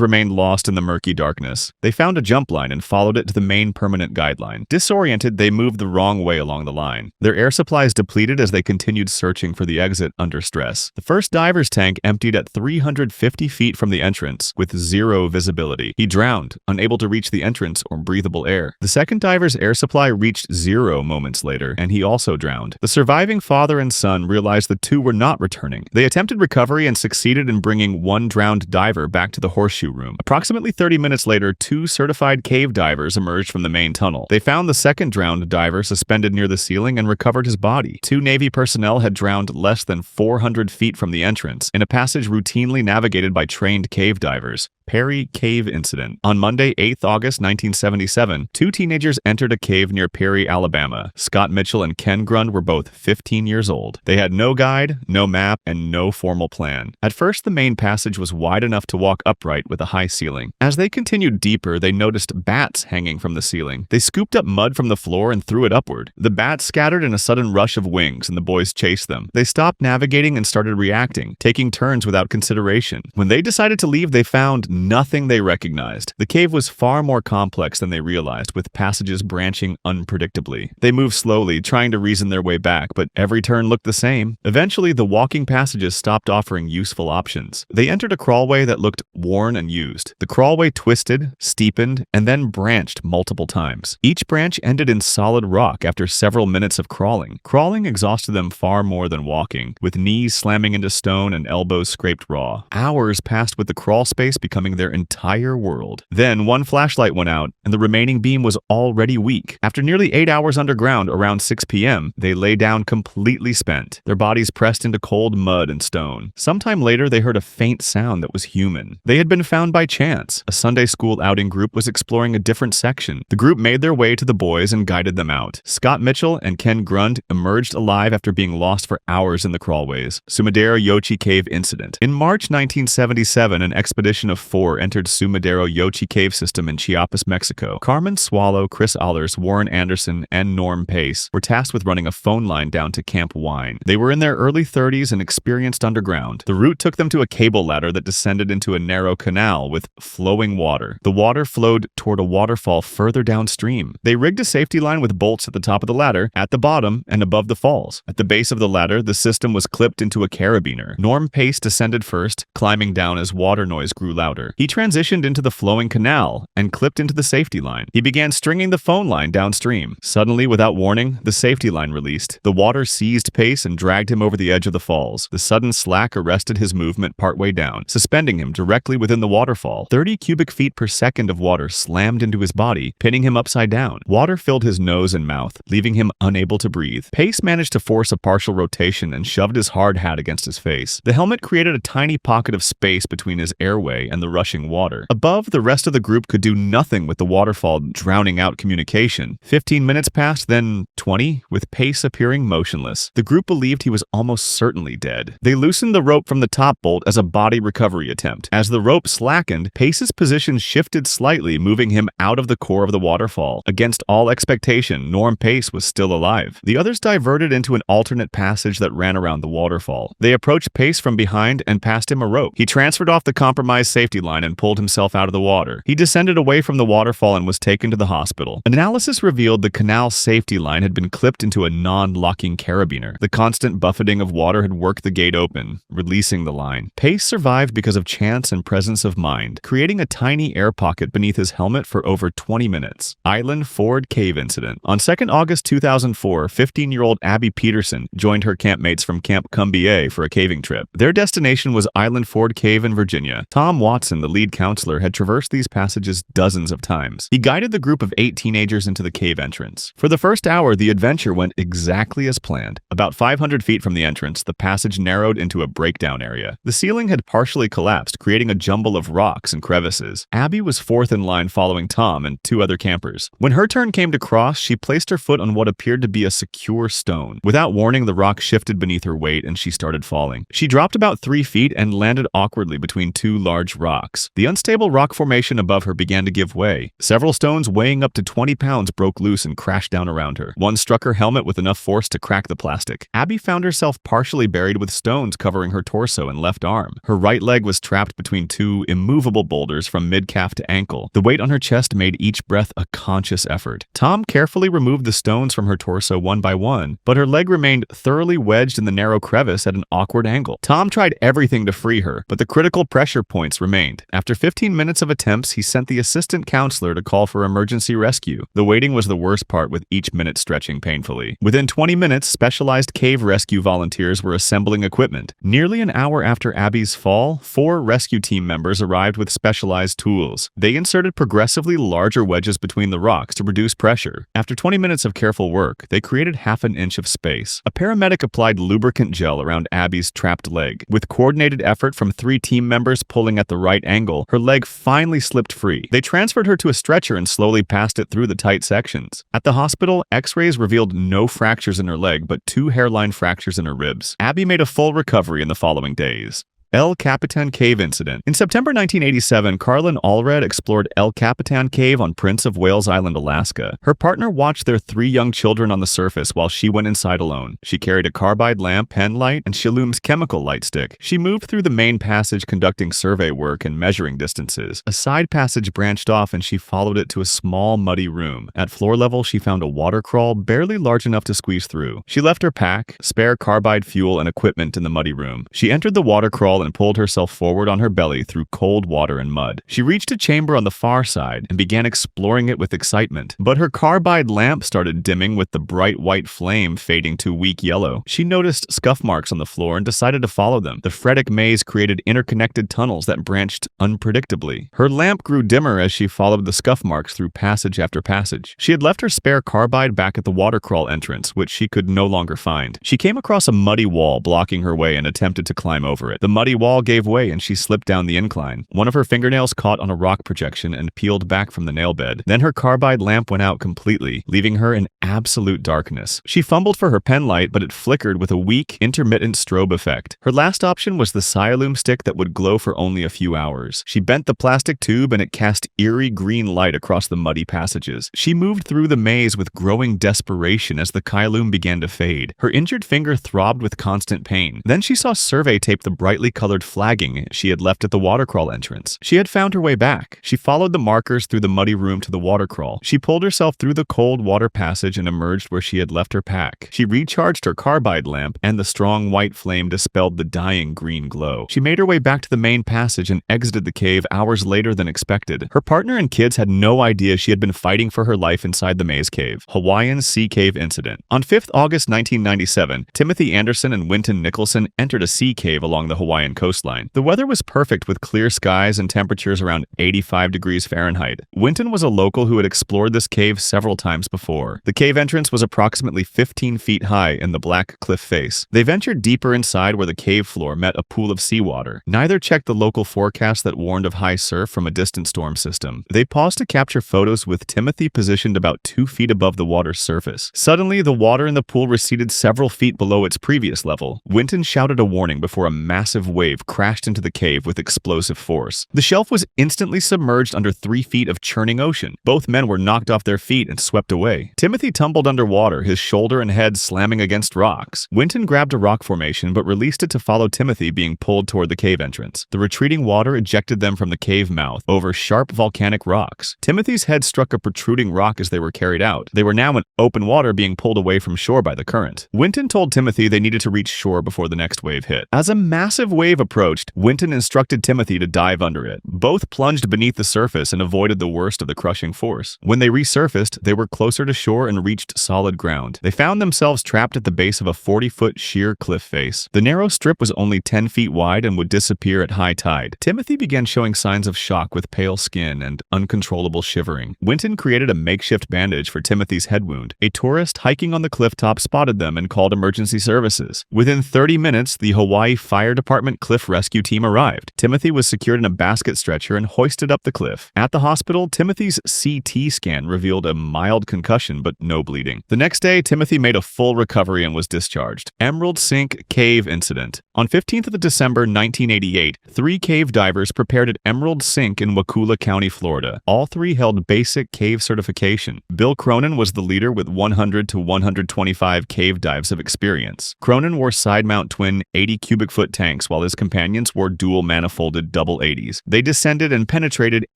A: remained lost in the murky darkness. They found a jump line and followed it to the main permanent guideline. Disoriented, they moved the wrong way along the line. Their air supplies depleted as they continued searching for the exit under stress. The first diver's tank emptied at 350 feet from the entrance, with 0 visibility. He drowned, unable to reach the entrance or breathable air. The second diver's air supply reached 0 moments later, and he also drowned. The surviving father and son realized the 2 were not returning. They attempted recovery and succeeded in bringing 1 drowned diver back to the horseshoe room. Approximately 30 minutes later, 2 certified cave divers emerged from the main tunnel. They found the second drowned diver suspended near the ceiling and recovered his body. 2 Navy personnel had drowned less than 400 feet from the entrance, in a passage routinely navigated by trained cave divers. Perry Cave Incident. On Monday, 8th August 1977, 2 teenagers entered a cave near Perry, Alabama. Scott Mitchell and Ken Grund were both 15 years old. They had no guide, no map, and no formal plan. At first, the main passage was wide enough to walk upright with a high ceiling. As they continued deeper, they noticed bats hanging from the ceiling. They scooped up mud from the floor and threw it upward. The bats scattered in a sudden rush of wings, and the boys chased them. They stopped navigating and started reacting, taking turns without consideration. When they decided to leave, they found nothing they recognized. The cave was far more complex than they realized, with passages branching unpredictably. They moved slowly, trying to reason their way back, but every turn looked the same. Eventually, the walking passages stopped offering useful options. They entered a crawlway that looked worn and used. The crawlway twisted, steepened, and then branched multiple times. Each branch ended in solid rock after several minutes of crawling. Crawling exhausted them far more than walking, with knees slamming into stone and elbows scraped raw. Hours passed with the crawl space becoming their entire world. Then 1 flashlight went out, and the remaining beam was already weak. After nearly 8 hours underground, around 6 p.m., they lay down completely spent, their bodies pressed into cold mud and stone. Sometime later, they heard a faint sound that was human. They had been found by chance. A Sunday school outing group was exploring a different section. The group made their way to the boys and guided them out. Scott Mitchell and Ken Grund emerged alive after being lost for hours in the crawlways. Sumidero Yochi Cave Incident. In March 1977, an expedition of 4 entered Sumidero Yochi Cave System in Chiapas, Mexico. Carmen Swallow, Chris Allers, Warren Anderson, and Norm Pace were tasked with running a phone line down to Camp Wine. They were in their early 30s and experienced underground. The route took them to a cable ladder that descended into a narrow canal with flowing water. The water flowed toward a waterfall further downstream. They rigged a safety line with bolts at the top of the ladder, at the bottom, and above the falls. At the base of the ladder, the system was clipped into a carabiner. Norm Pace descended first, climbing down as water noise grew louder. He transitioned into the flowing canal and clipped into the safety line. He began stringing the phone line downstream. Suddenly, without warning, the safety line released. The water seized Pace and dragged him over the edge of the falls. The sudden slack arrested his movement partway down, suspending him directly within the waterfall. 30 cubic feet per second of water slammed into his body, pinning him upside down. Water filled his nose and mouth, leaving him unable to breathe. Pace managed to force a partial rotation and shoved his hard hat against his face. The helmet created a tiny pocket of space between his airway and the rushing water. Above, the rest of the group could do nothing with the waterfall drowning out communication. 15 minutes passed, then 20, with Pace appearing motionless. The group believed he was almost certainly dead. They loosened the rope from the top bolt as a body recovery attempt. As the rope slackened, Pace's position shifted slightly, moving him out of the core of the waterfall. Against all expectation, Norm Pace was still alive. The others diverted into an alternate passage that ran around the waterfall. They approached Pace from behind and passed him a rope. He transferred off the compromised safety line and pulled himself out of the water. He descended away from the waterfall and was taken to the hospital. Analysis revealed the canal safety line had been clipped into a non-locking carabiner. The constant buffeting of water had worked the gate open, releasing the line. Pace survived because of chance and presence of mind, creating a tiny air pocket beneath his helmet for over 20 minutes. Island Ford Cave Incident. On 2nd August 2004, 15-year-old Abby Peterson joined her campmates from Camp Cumbie for a caving trip. Their destination was Island Ford Cave in Virginia. Tom Watson, the lead counselor, had traversed these passages dozens of times. He guided the group of 8 teenagers into the cave entrance. For the first hour, the adventure went exactly as planned. About 500 feet from the entrance, the passage narrowed into a breakdown area. The ceiling had partially collapsed, creating a jumble of rocks and crevices. Abby was fourth in line following Tom and 2 other campers. When her turn came to cross, she placed her foot on what appeared to be a secure stone. Without warning, the rock shifted beneath her weight and she started falling. She dropped about 3 feet and landed awkwardly between 2 large rocks. The unstable rock formation above her began to give way. Several stones weighing up to 20 pounds broke loose and crashed down around her. One struck her helmet with enough force to crack the plastic. Abby found herself partially buried with stones covering her torso and left arm. Her right leg was trapped between 2 immovable boulders from mid-calf to ankle. The weight on her chest made each breath a conscious effort. Tom carefully removed the stones from her torso one by one, but her leg remained thoroughly wedged in the narrow crevice at an awkward angle. Tom tried everything to free her, but the critical pressure points remained. After 15 minutes of attempts, he sent the assistant counselor to call for emergency rescue. The waiting was the worst part, with each minute stretching painfully. Within 20 minutes, specialized cave rescue volunteers were assembling equipment. Nearly an hour after Abby's fall, 4 rescue team members arrived with specialized tools. They inserted progressively larger wedges between the rocks to reduce pressure. After 20 minutes of careful work, they created half an inch of space. A paramedic applied lubricant gel around Abby's trapped leg. With coordinated effort from 3 team members pulling at the right angle, her leg finally slipped free. They transferred her to a stretcher and slowly passed it through the tight sections. At the hospital, X-rays revealed no fractures in her leg, but 2 hairline fractures in her ribs. Abby made a full recovery in the following days. El Capitan Cave Incident. In September 1987, Carlin Allred explored El Capitan Cave on Prince of Wales Island, Alaska. Her partner watched their 3 young children on the surface while she went inside alone. She carried a carbide lamp, pen light, and Shaloom's chemical light stick. She moved through the main passage conducting survey work and measuring distances. A side passage branched off and she followed it to a small, muddy room. At floor level, she found a water crawl barely large enough to squeeze through. She left her pack, spare carbide fuel, and equipment in the muddy room. She entered the water crawl and pulled herself forward on her belly through cold water and mud. She reached a chamber on the far side and began exploring it with excitement. But her carbide lamp started dimming, with the bright white flame fading to weak yellow. She noticed scuff marks on the floor and decided to follow them. The frenetic maze created interconnected tunnels that branched unpredictably. Her lamp grew dimmer as she followed the scuff marks through passage after passage. She had left her spare carbide back at the water crawl entrance, which she could no longer find. She came across a muddy wall blocking her way and attempted to climb over it. The muddy wall gave way and she slipped down the incline. One of her fingernails caught on a rock projection and peeled back from the nail bed. Then her carbide lamp went out completely, leaving her in absolute darkness. She fumbled for her pen light, but it flickered with a weak, intermittent strobe effect. Her last option was the Sialoom stick that would glow for only a few hours. She bent the plastic tube and it cast eerie green light across the muddy passages. She moved through the maze with growing desperation as the Sialoom began to fade. Her injured finger throbbed with constant pain. Then she saw survey tape the brightly colored flagging she had left at the water crawl entrance. She had found her way back. She followed the markers through the muddy room to the water crawl. She pulled herself through the cold water passage and emerged where she had left her pack. She recharged her carbide lamp, and the strong white flame dispelled the dying green glow. She made her way back to the main passage and exited the cave hours later than expected. Her partner and kids had no idea she had been fighting for her life inside the maze cave. Hawaiian Sea Cave Incident. On 5th August 1997, Timothy Anderson and Wynton Nicholson entered a sea cave along the Hawaiian coastline. The weather was perfect, with clear skies and temperatures around 85 degrees Fahrenheit. Wynton was a local who had explored this cave several times before. The cave entrance was approximately 15 feet high in the black cliff face. They ventured deeper inside where the cave floor met a pool of seawater. Neither checked the local forecast that warned of high surf from a distant storm system. They paused to capture photos with Timothy positioned about 2 feet above the water's surface. Suddenly, the water in the pool receded several feet below its previous level. Wynton shouted a warning before a massive wave crashed into the cave with explosive force. The shelf was instantly submerged under 3 feet of churning ocean. Both men were knocked off their feet and swept away. Timothy tumbled underwater, his shoulder and head slamming against rocks. Wynton grabbed a rock formation but released it to follow Timothy, being pulled toward the cave entrance. The retreating water ejected them from the cave mouth over sharp volcanic rocks. Timothy's head struck a protruding rock as they were carried out. They were now in open water, being pulled away from shore by the current. Wynton told Timothy they needed to reach shore before the next wave hit. As a massive wave wave approached, Winton instructed Timothy to dive under it. Both plunged beneath the surface and avoided the worst of the crushing force. When they resurfaced, they were closer to shore and reached solid ground. They found themselves trapped at the base of a 40-foot sheer cliff face. The narrow strip was only 10 feet wide and would disappear at high tide. Timothy began showing signs of shock with pale skin and uncontrollable shivering. Winton created a makeshift bandage for Timothy's head wound. A tourist hiking on the clifftop spotted them and called emergency services. Within 30 minutes, the Hawaii Fire Department cliff rescue team arrived. Timothy was secured in a basket stretcher and hoisted up the cliff. At the hospital, Timothy's CT scan revealed a mild concussion but no bleeding. The next day, Timothy made a full recovery and was discharged. Emerald Sink Cave Incident. On 15th of December 1988, 3 cave divers prepared at Emerald Sink in Wakulla County, Florida. All 3 held basic cave certification. Bill Cronin was the leader with 100 to 125 cave dives of experience. Cronin wore side-mount twin 80 cubic foot tanks while his companions wore dual manifolded double 80s. They descended and penetrated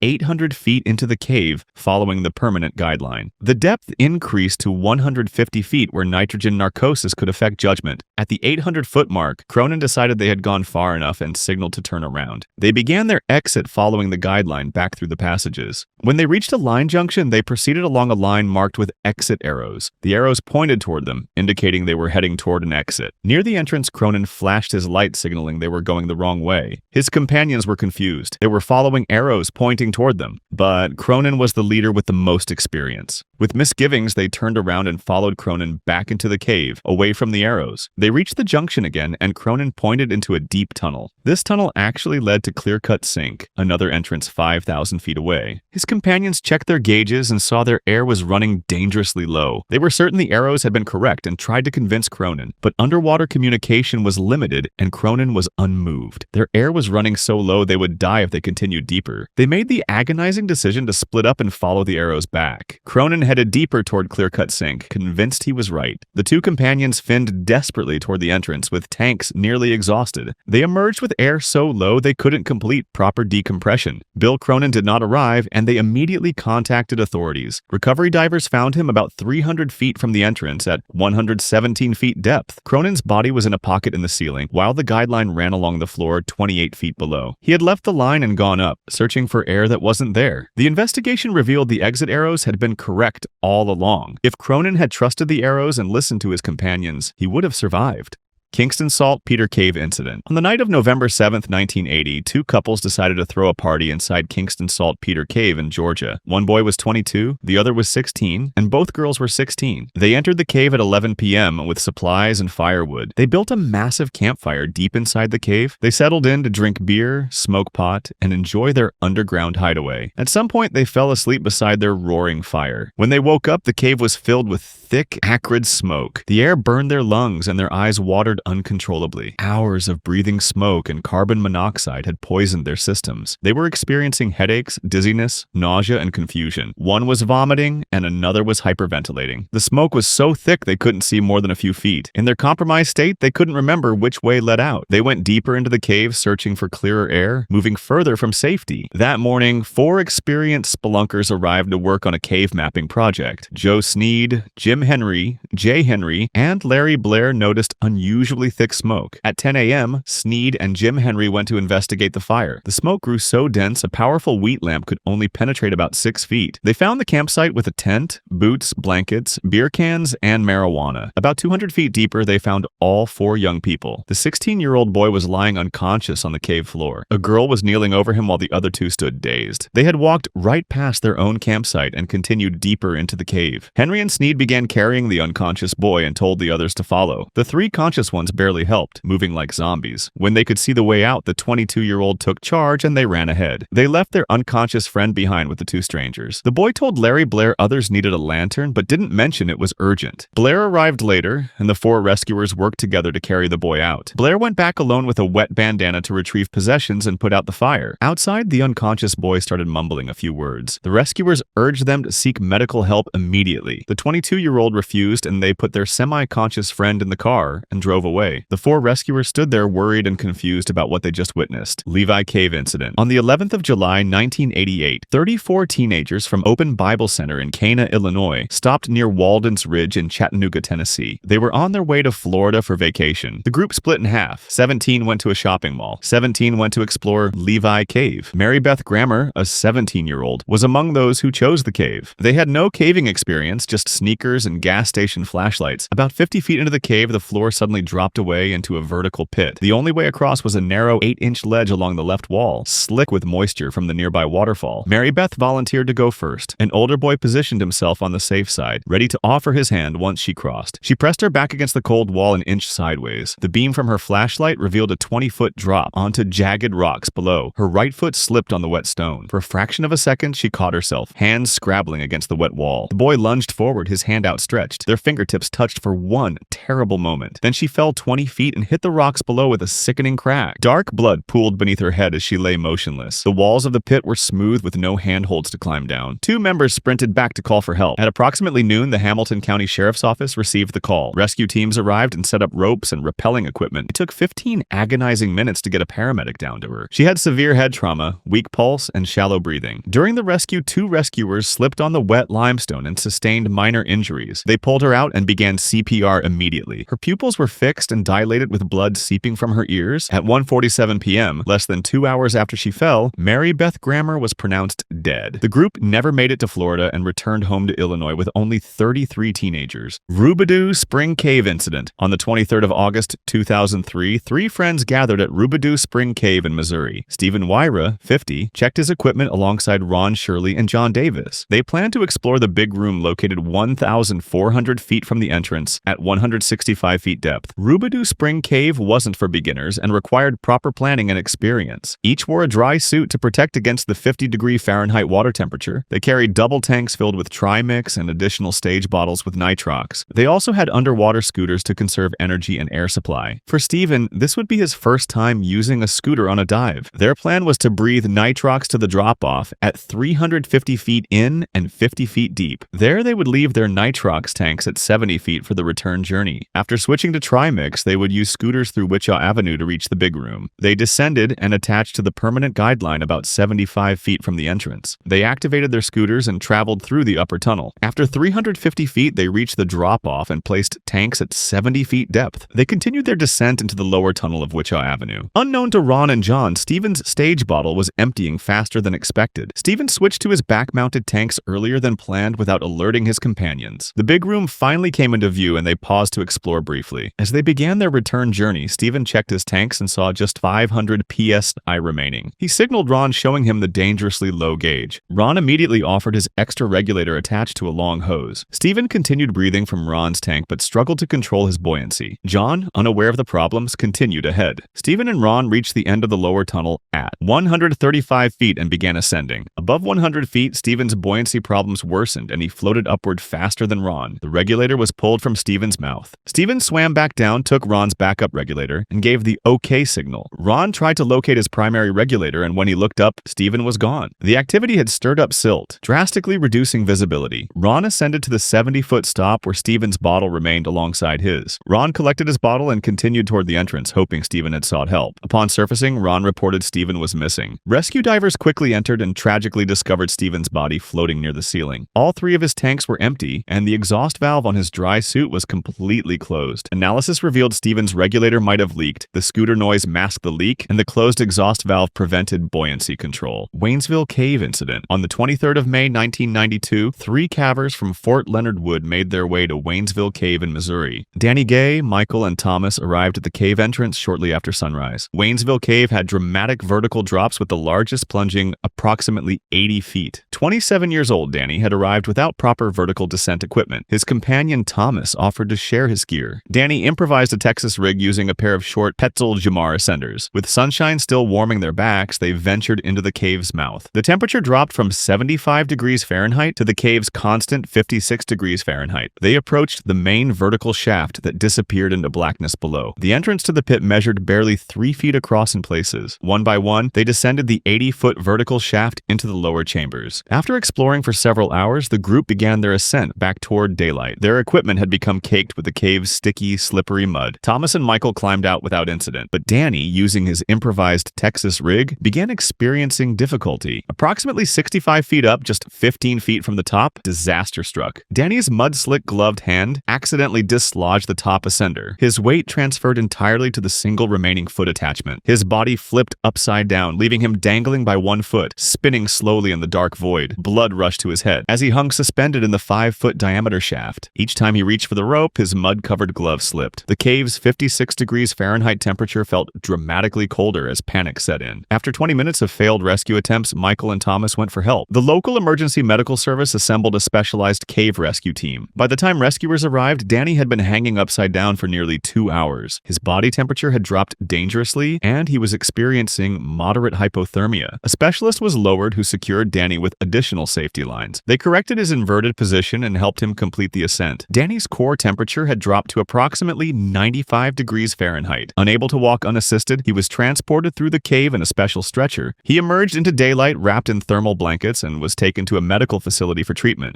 A: 800 feet into the cave following the permanent guideline. The depth increased to 150 feet where nitrogen narcosis could affect judgment. At the 800-foot mark, Cronin decided they had gone far enough and signaled to turn around. They began their exit following the guideline back through the passages. When they reached a line junction, they proceeded along a line marked with exit arrows. The arrows pointed toward them, indicating they were heading toward an exit. Near the entrance, Cronin flashed his light signaling they were going the wrong way. His companions were confused. They were following arrows pointing toward them, but Cronin was the leader with the most experience. With misgivings, they turned around and followed Cronin back into the cave, away from the arrows. They reached the junction again, and Cronin pointed into a deep tunnel. This tunnel actually led to Clearcut Sink, another entrance 5,000 feet away. His companions checked their gauges and saw their air was running dangerously low. They were certain the arrows had been correct and tried to convince Cronin, but underwater communication was limited and Cronin was unmoved. Their air was running so low they would die if they continued deeper. They made the agonizing decision to split up and follow the arrows back. Cronin headed deeper toward Clearcut Sink, convinced he was right. The 2 companions finned desperately toward the entrance, with tanks nearly exhausted. They emerged with air so low they couldn't complete proper decompression. Bill Cronin did not arrive, and they immediately contacted authorities. Recovery divers found him about 300 feet from the entrance at 117 feet depth. Cronin's body was in a pocket in the ceiling, while the guideline ran along the floor 28 feet below. He had left the line and gone up, searching for air that wasn't there. The investigation revealed the exit arrows had been correct all along. If Cronin had trusted the arrows and listened to his companions, he would have survived. Kingston Saltpeter Cave Incident. On the night of November 7, 1980, 2 couples decided to throw a party inside Kingston Saltpeter Cave in Georgia. One boy was 22, the other was 16, and both girls were 16. They entered the cave at 11 p.m. with supplies and firewood. They built a massive campfire deep inside the cave. They settled in to drink beer, smoke pot, and enjoy their underground hideaway. At some point, they fell asleep beside their roaring fire. When they woke up, the cave was filled with thick, acrid smoke. The air burned their lungs and their eyes watered uncontrollably. Hours of breathing smoke and carbon monoxide had poisoned their systems. They were experiencing headaches, dizziness, nausea, and confusion. One was vomiting and another was hyperventilating. The smoke was so thick they couldn't see more than a few feet. In their compromised state, they couldn't remember which way led out. They went deeper into the cave searching for clearer air, moving further from safety. That morning, 4 experienced spelunkers arrived to work on a cave mapping project. Joe Sneed, Jim Henry, Jay Henry, and Larry Blair noticed unusually thick smoke. At 10 a.m., Sneed and Jim Henry went to investigate the fire. The smoke grew so dense a powerful wheat lamp could only penetrate about 6 feet. They found the campsite with a tent, boots, blankets, beer cans, and marijuana. About 200 feet deeper, they found all 4 young people. The 16-year-old boy was lying unconscious on the cave floor. A girl was kneeling over him while the other 2 stood dazed. They had walked right past their own campsite and continued deeper into the cave. Henry and Sneed began carrying the unconscious boy and told the others to follow. The 3 conscious ones barely helped, moving like zombies. When they could see the way out, the 22-year-old took charge and they ran ahead. They left their unconscious friend behind with the 2 strangers. The boy told Larry Blair others needed a lantern, but didn't mention it was urgent. Blair arrived later, and the 4 rescuers worked together to carry the boy out. Blair went back alone with a wet bandana to retrieve possessions and put out the fire. Outside, the unconscious boy started mumbling a few words. The rescuers urged them to seek medical help immediately. The 22-year-old refused, and they put their semi-conscious friend in the car and drove away. The 4 rescuers stood there worried and confused about what they just witnessed. Levi Cave Incident. On the 11th of July, 1988, 34 teenagers from Open Bible Center in Cana, Illinois, stopped near Walden's Ridge in Chattanooga, Tennessee. They were on their way to Florida for vacation. The group split in half. 17 went to a shopping mall. 17 went to explore Levi Cave. Mary Beth Grammer, a 17-year-old, was among those who chose the cave. They had no caving experience, just sneakers and gas station flashlights. About 50 feet into the cave, the floor suddenly dropped away into a vertical pit. The only way across was a narrow 8-inch ledge along the left wall, slick with moisture from the nearby waterfall. Mary Beth volunteered to go first. An older boy positioned himself on the safe side, ready to offer his hand once she crossed. She pressed her back against the cold wall an inch sideways. The beam from her flashlight revealed a 20-foot drop onto jagged rocks below. Her right foot slipped on the wet stone. For a fraction of a second, she caught herself, hands scrabbling against the wet wall. The boy lunged forward, his hand outstretched. Their fingertips touched for one terrible moment. Then she fell 20 feet and hit the rocks below with a sickening crack. Dark blood pooled beneath her head as she lay motionless. The walls of the pit were smooth with no handholds to climb down. 2 members sprinted back to call for help. At approximately noon, the Hamilton County Sheriff's Office received the call. Rescue teams arrived and set up ropes and rappelling equipment. It took 15 agonizing minutes to get a paramedic down to her. She had severe head trauma, weak pulse, and shallow breathing. During the rescue, 2 rescuers slipped on the wet limestone and sustained minor injuries. They pulled her out and began CPR immediately. Her pupils were fixed and dilated with blood seeping from her ears. At 1:47 p.m., less than 2 hours after she fell, Mary Beth Grammer was pronounced dead. The group never made it to Florida and returned home to Illinois with only 33 teenagers. Rubidoo Spring Cave Incident. On the 23rd of August, 2003, 3 friends gathered at Rubidoo Spring Cave in Missouri. Stephen Wyra, 50, checked his equipment alongside Ron Shirley and John Davis. They planned to explore the big room located 1,400 feet from the entrance at 165 feet depth. Rubidoo Spring Cave wasn't for beginners and required proper planning and experience. Each wore a dry suit to protect against the 50-degree Fahrenheit water temperature. They carried double tanks filled with Trimix and additional stage bottles with nitrox. They also had underwater scooters to conserve energy and air supply. For Stephen, this would be his first time using a scooter on a dive. Their plan was to breathe nitrox to the drop-off at 350 feet in and 50 feet deep. There they would leave their nitrox tanks at 70 feet for the return journey. After switching to Trimix, they would use scooters through Wichita Avenue to reach the big room. They descended and attached to the permanent guideline about 75 feet from the entrance. They activated their scooters and traveled through the upper tunnel. After 350 feet, they reached the drop-off and placed tanks at 70 feet depth. They continued their descent into the lower tunnel of Wichita Avenue. Unknown to Ron and John, Stephen's stage bottle was emptying faster than expected. Stephen switched to his back-mounted tanks earlier than planned without alerting his companions. The big room finally came into view and they paused to explore briefly. As they began their return journey, Stephen checked his tanks and saw just 500 psi remaining. He signaled Ron, showing him the dangerously low gauge. Ron immediately offered his extra regulator attached to a long hose. Stephen continued breathing from Ron's tank but struggled to control his buoyancy. John, unaware of the problems, continued ahead. Stephen and Ron reached the end of the lower tunnel at 135 feet and began ascending. Above 100 feet, Stephen's buoyancy problems worsened and he floated upward faster than Ron. The regulator was pulled from Stephen's mouth. Stephen swam back down, took Ron's backup regulator, and gave the OK signal. Ron tried to locate his primary regulator, and when he looked up, Stephen was gone. The activity had stirred up silt, drastically reducing visibility. Ron ascended to the 70-foot stop where Stephen's bottle remained alongside his. Ron collected his bottle and continued toward the entrance, hoping Stephen had sought help. Upon surfacing, Ron reported Stephen was missing. Rescue divers quickly entered and tragically discovered Stephen's body floating near the ceiling. All 3 of his tanks were empty, and the exhaust valve on his dry suit was completely closed. Analysis revealed Stephen's regulator might have leaked, the scooter noise masked the leak, and the closed exhaust valve prevented buoyancy control. Waynesville Cave Incident. On the 23rd of May, 1992, 3 cavers from Fort Leonard Wood made their way to Waynesville Cave in Missouri. Danny Gay, Michael, and Thomas arrived at the cave entrance shortly after sunrise. Waynesville Cave had dramatic vertical drops with the largest plunging approximately 80 feet. 27 years old, Danny had arrived without proper vertical descent equipment. His companion Thomas offered to share his gear. Danny improvised a Texas rig using a pair of short Petzl Jamar ascenders. With sunshine still warming their backs, they ventured into the cave's mouth. The temperature dropped from 75 degrees Fahrenheit to the cave's constant 56 degrees Fahrenheit. They approached the main vertical shaft that disappeared into blackness below. The entrance to the pit measured barely 3 feet across in places. One by one, they descended the 80-foot vertical shaft into the lower chambers. After exploring for several hours, the group began their ascent back toward daylight. Their equipment had become caked with the cave's sticky, slippery slippery mud. Thomas and Michael climbed out without incident, but Danny, using his improvised Texas rig, began experiencing difficulty. Approximately 65 feet up, just 15 feet from the top, disaster struck. Danny's mud-slick gloved hand accidentally dislodged the top ascender. His weight transferred entirely to the single remaining foot attachment. His body flipped upside down, leaving him dangling by one foot, spinning slowly in the dark void. Blood rushed to his head as he hung suspended in the 5-foot diameter shaft. Each time he reached for the rope, his mud-covered glove slipped. The cave's 56 degrees Fahrenheit temperature felt dramatically colder as panic set in. After 20 minutes of failed rescue attempts, Michael and Thomas went for help. The local emergency medical service assembled a specialized cave rescue team. By the time rescuers arrived, Danny had been hanging upside down for nearly 2 hours. His body temperature had dropped dangerously, and he was experiencing moderate hypothermia. A specialist was lowered who secured Danny with additional safety lines. They corrected his inverted position and helped him complete the ascent. Danny's core temperature had dropped to approximately 95 degrees Fahrenheit. Unable to walk unassisted, he was transported through the cave in a special stretcher. He emerged into daylight wrapped in thermal blankets and was taken to a medical facility for treatment.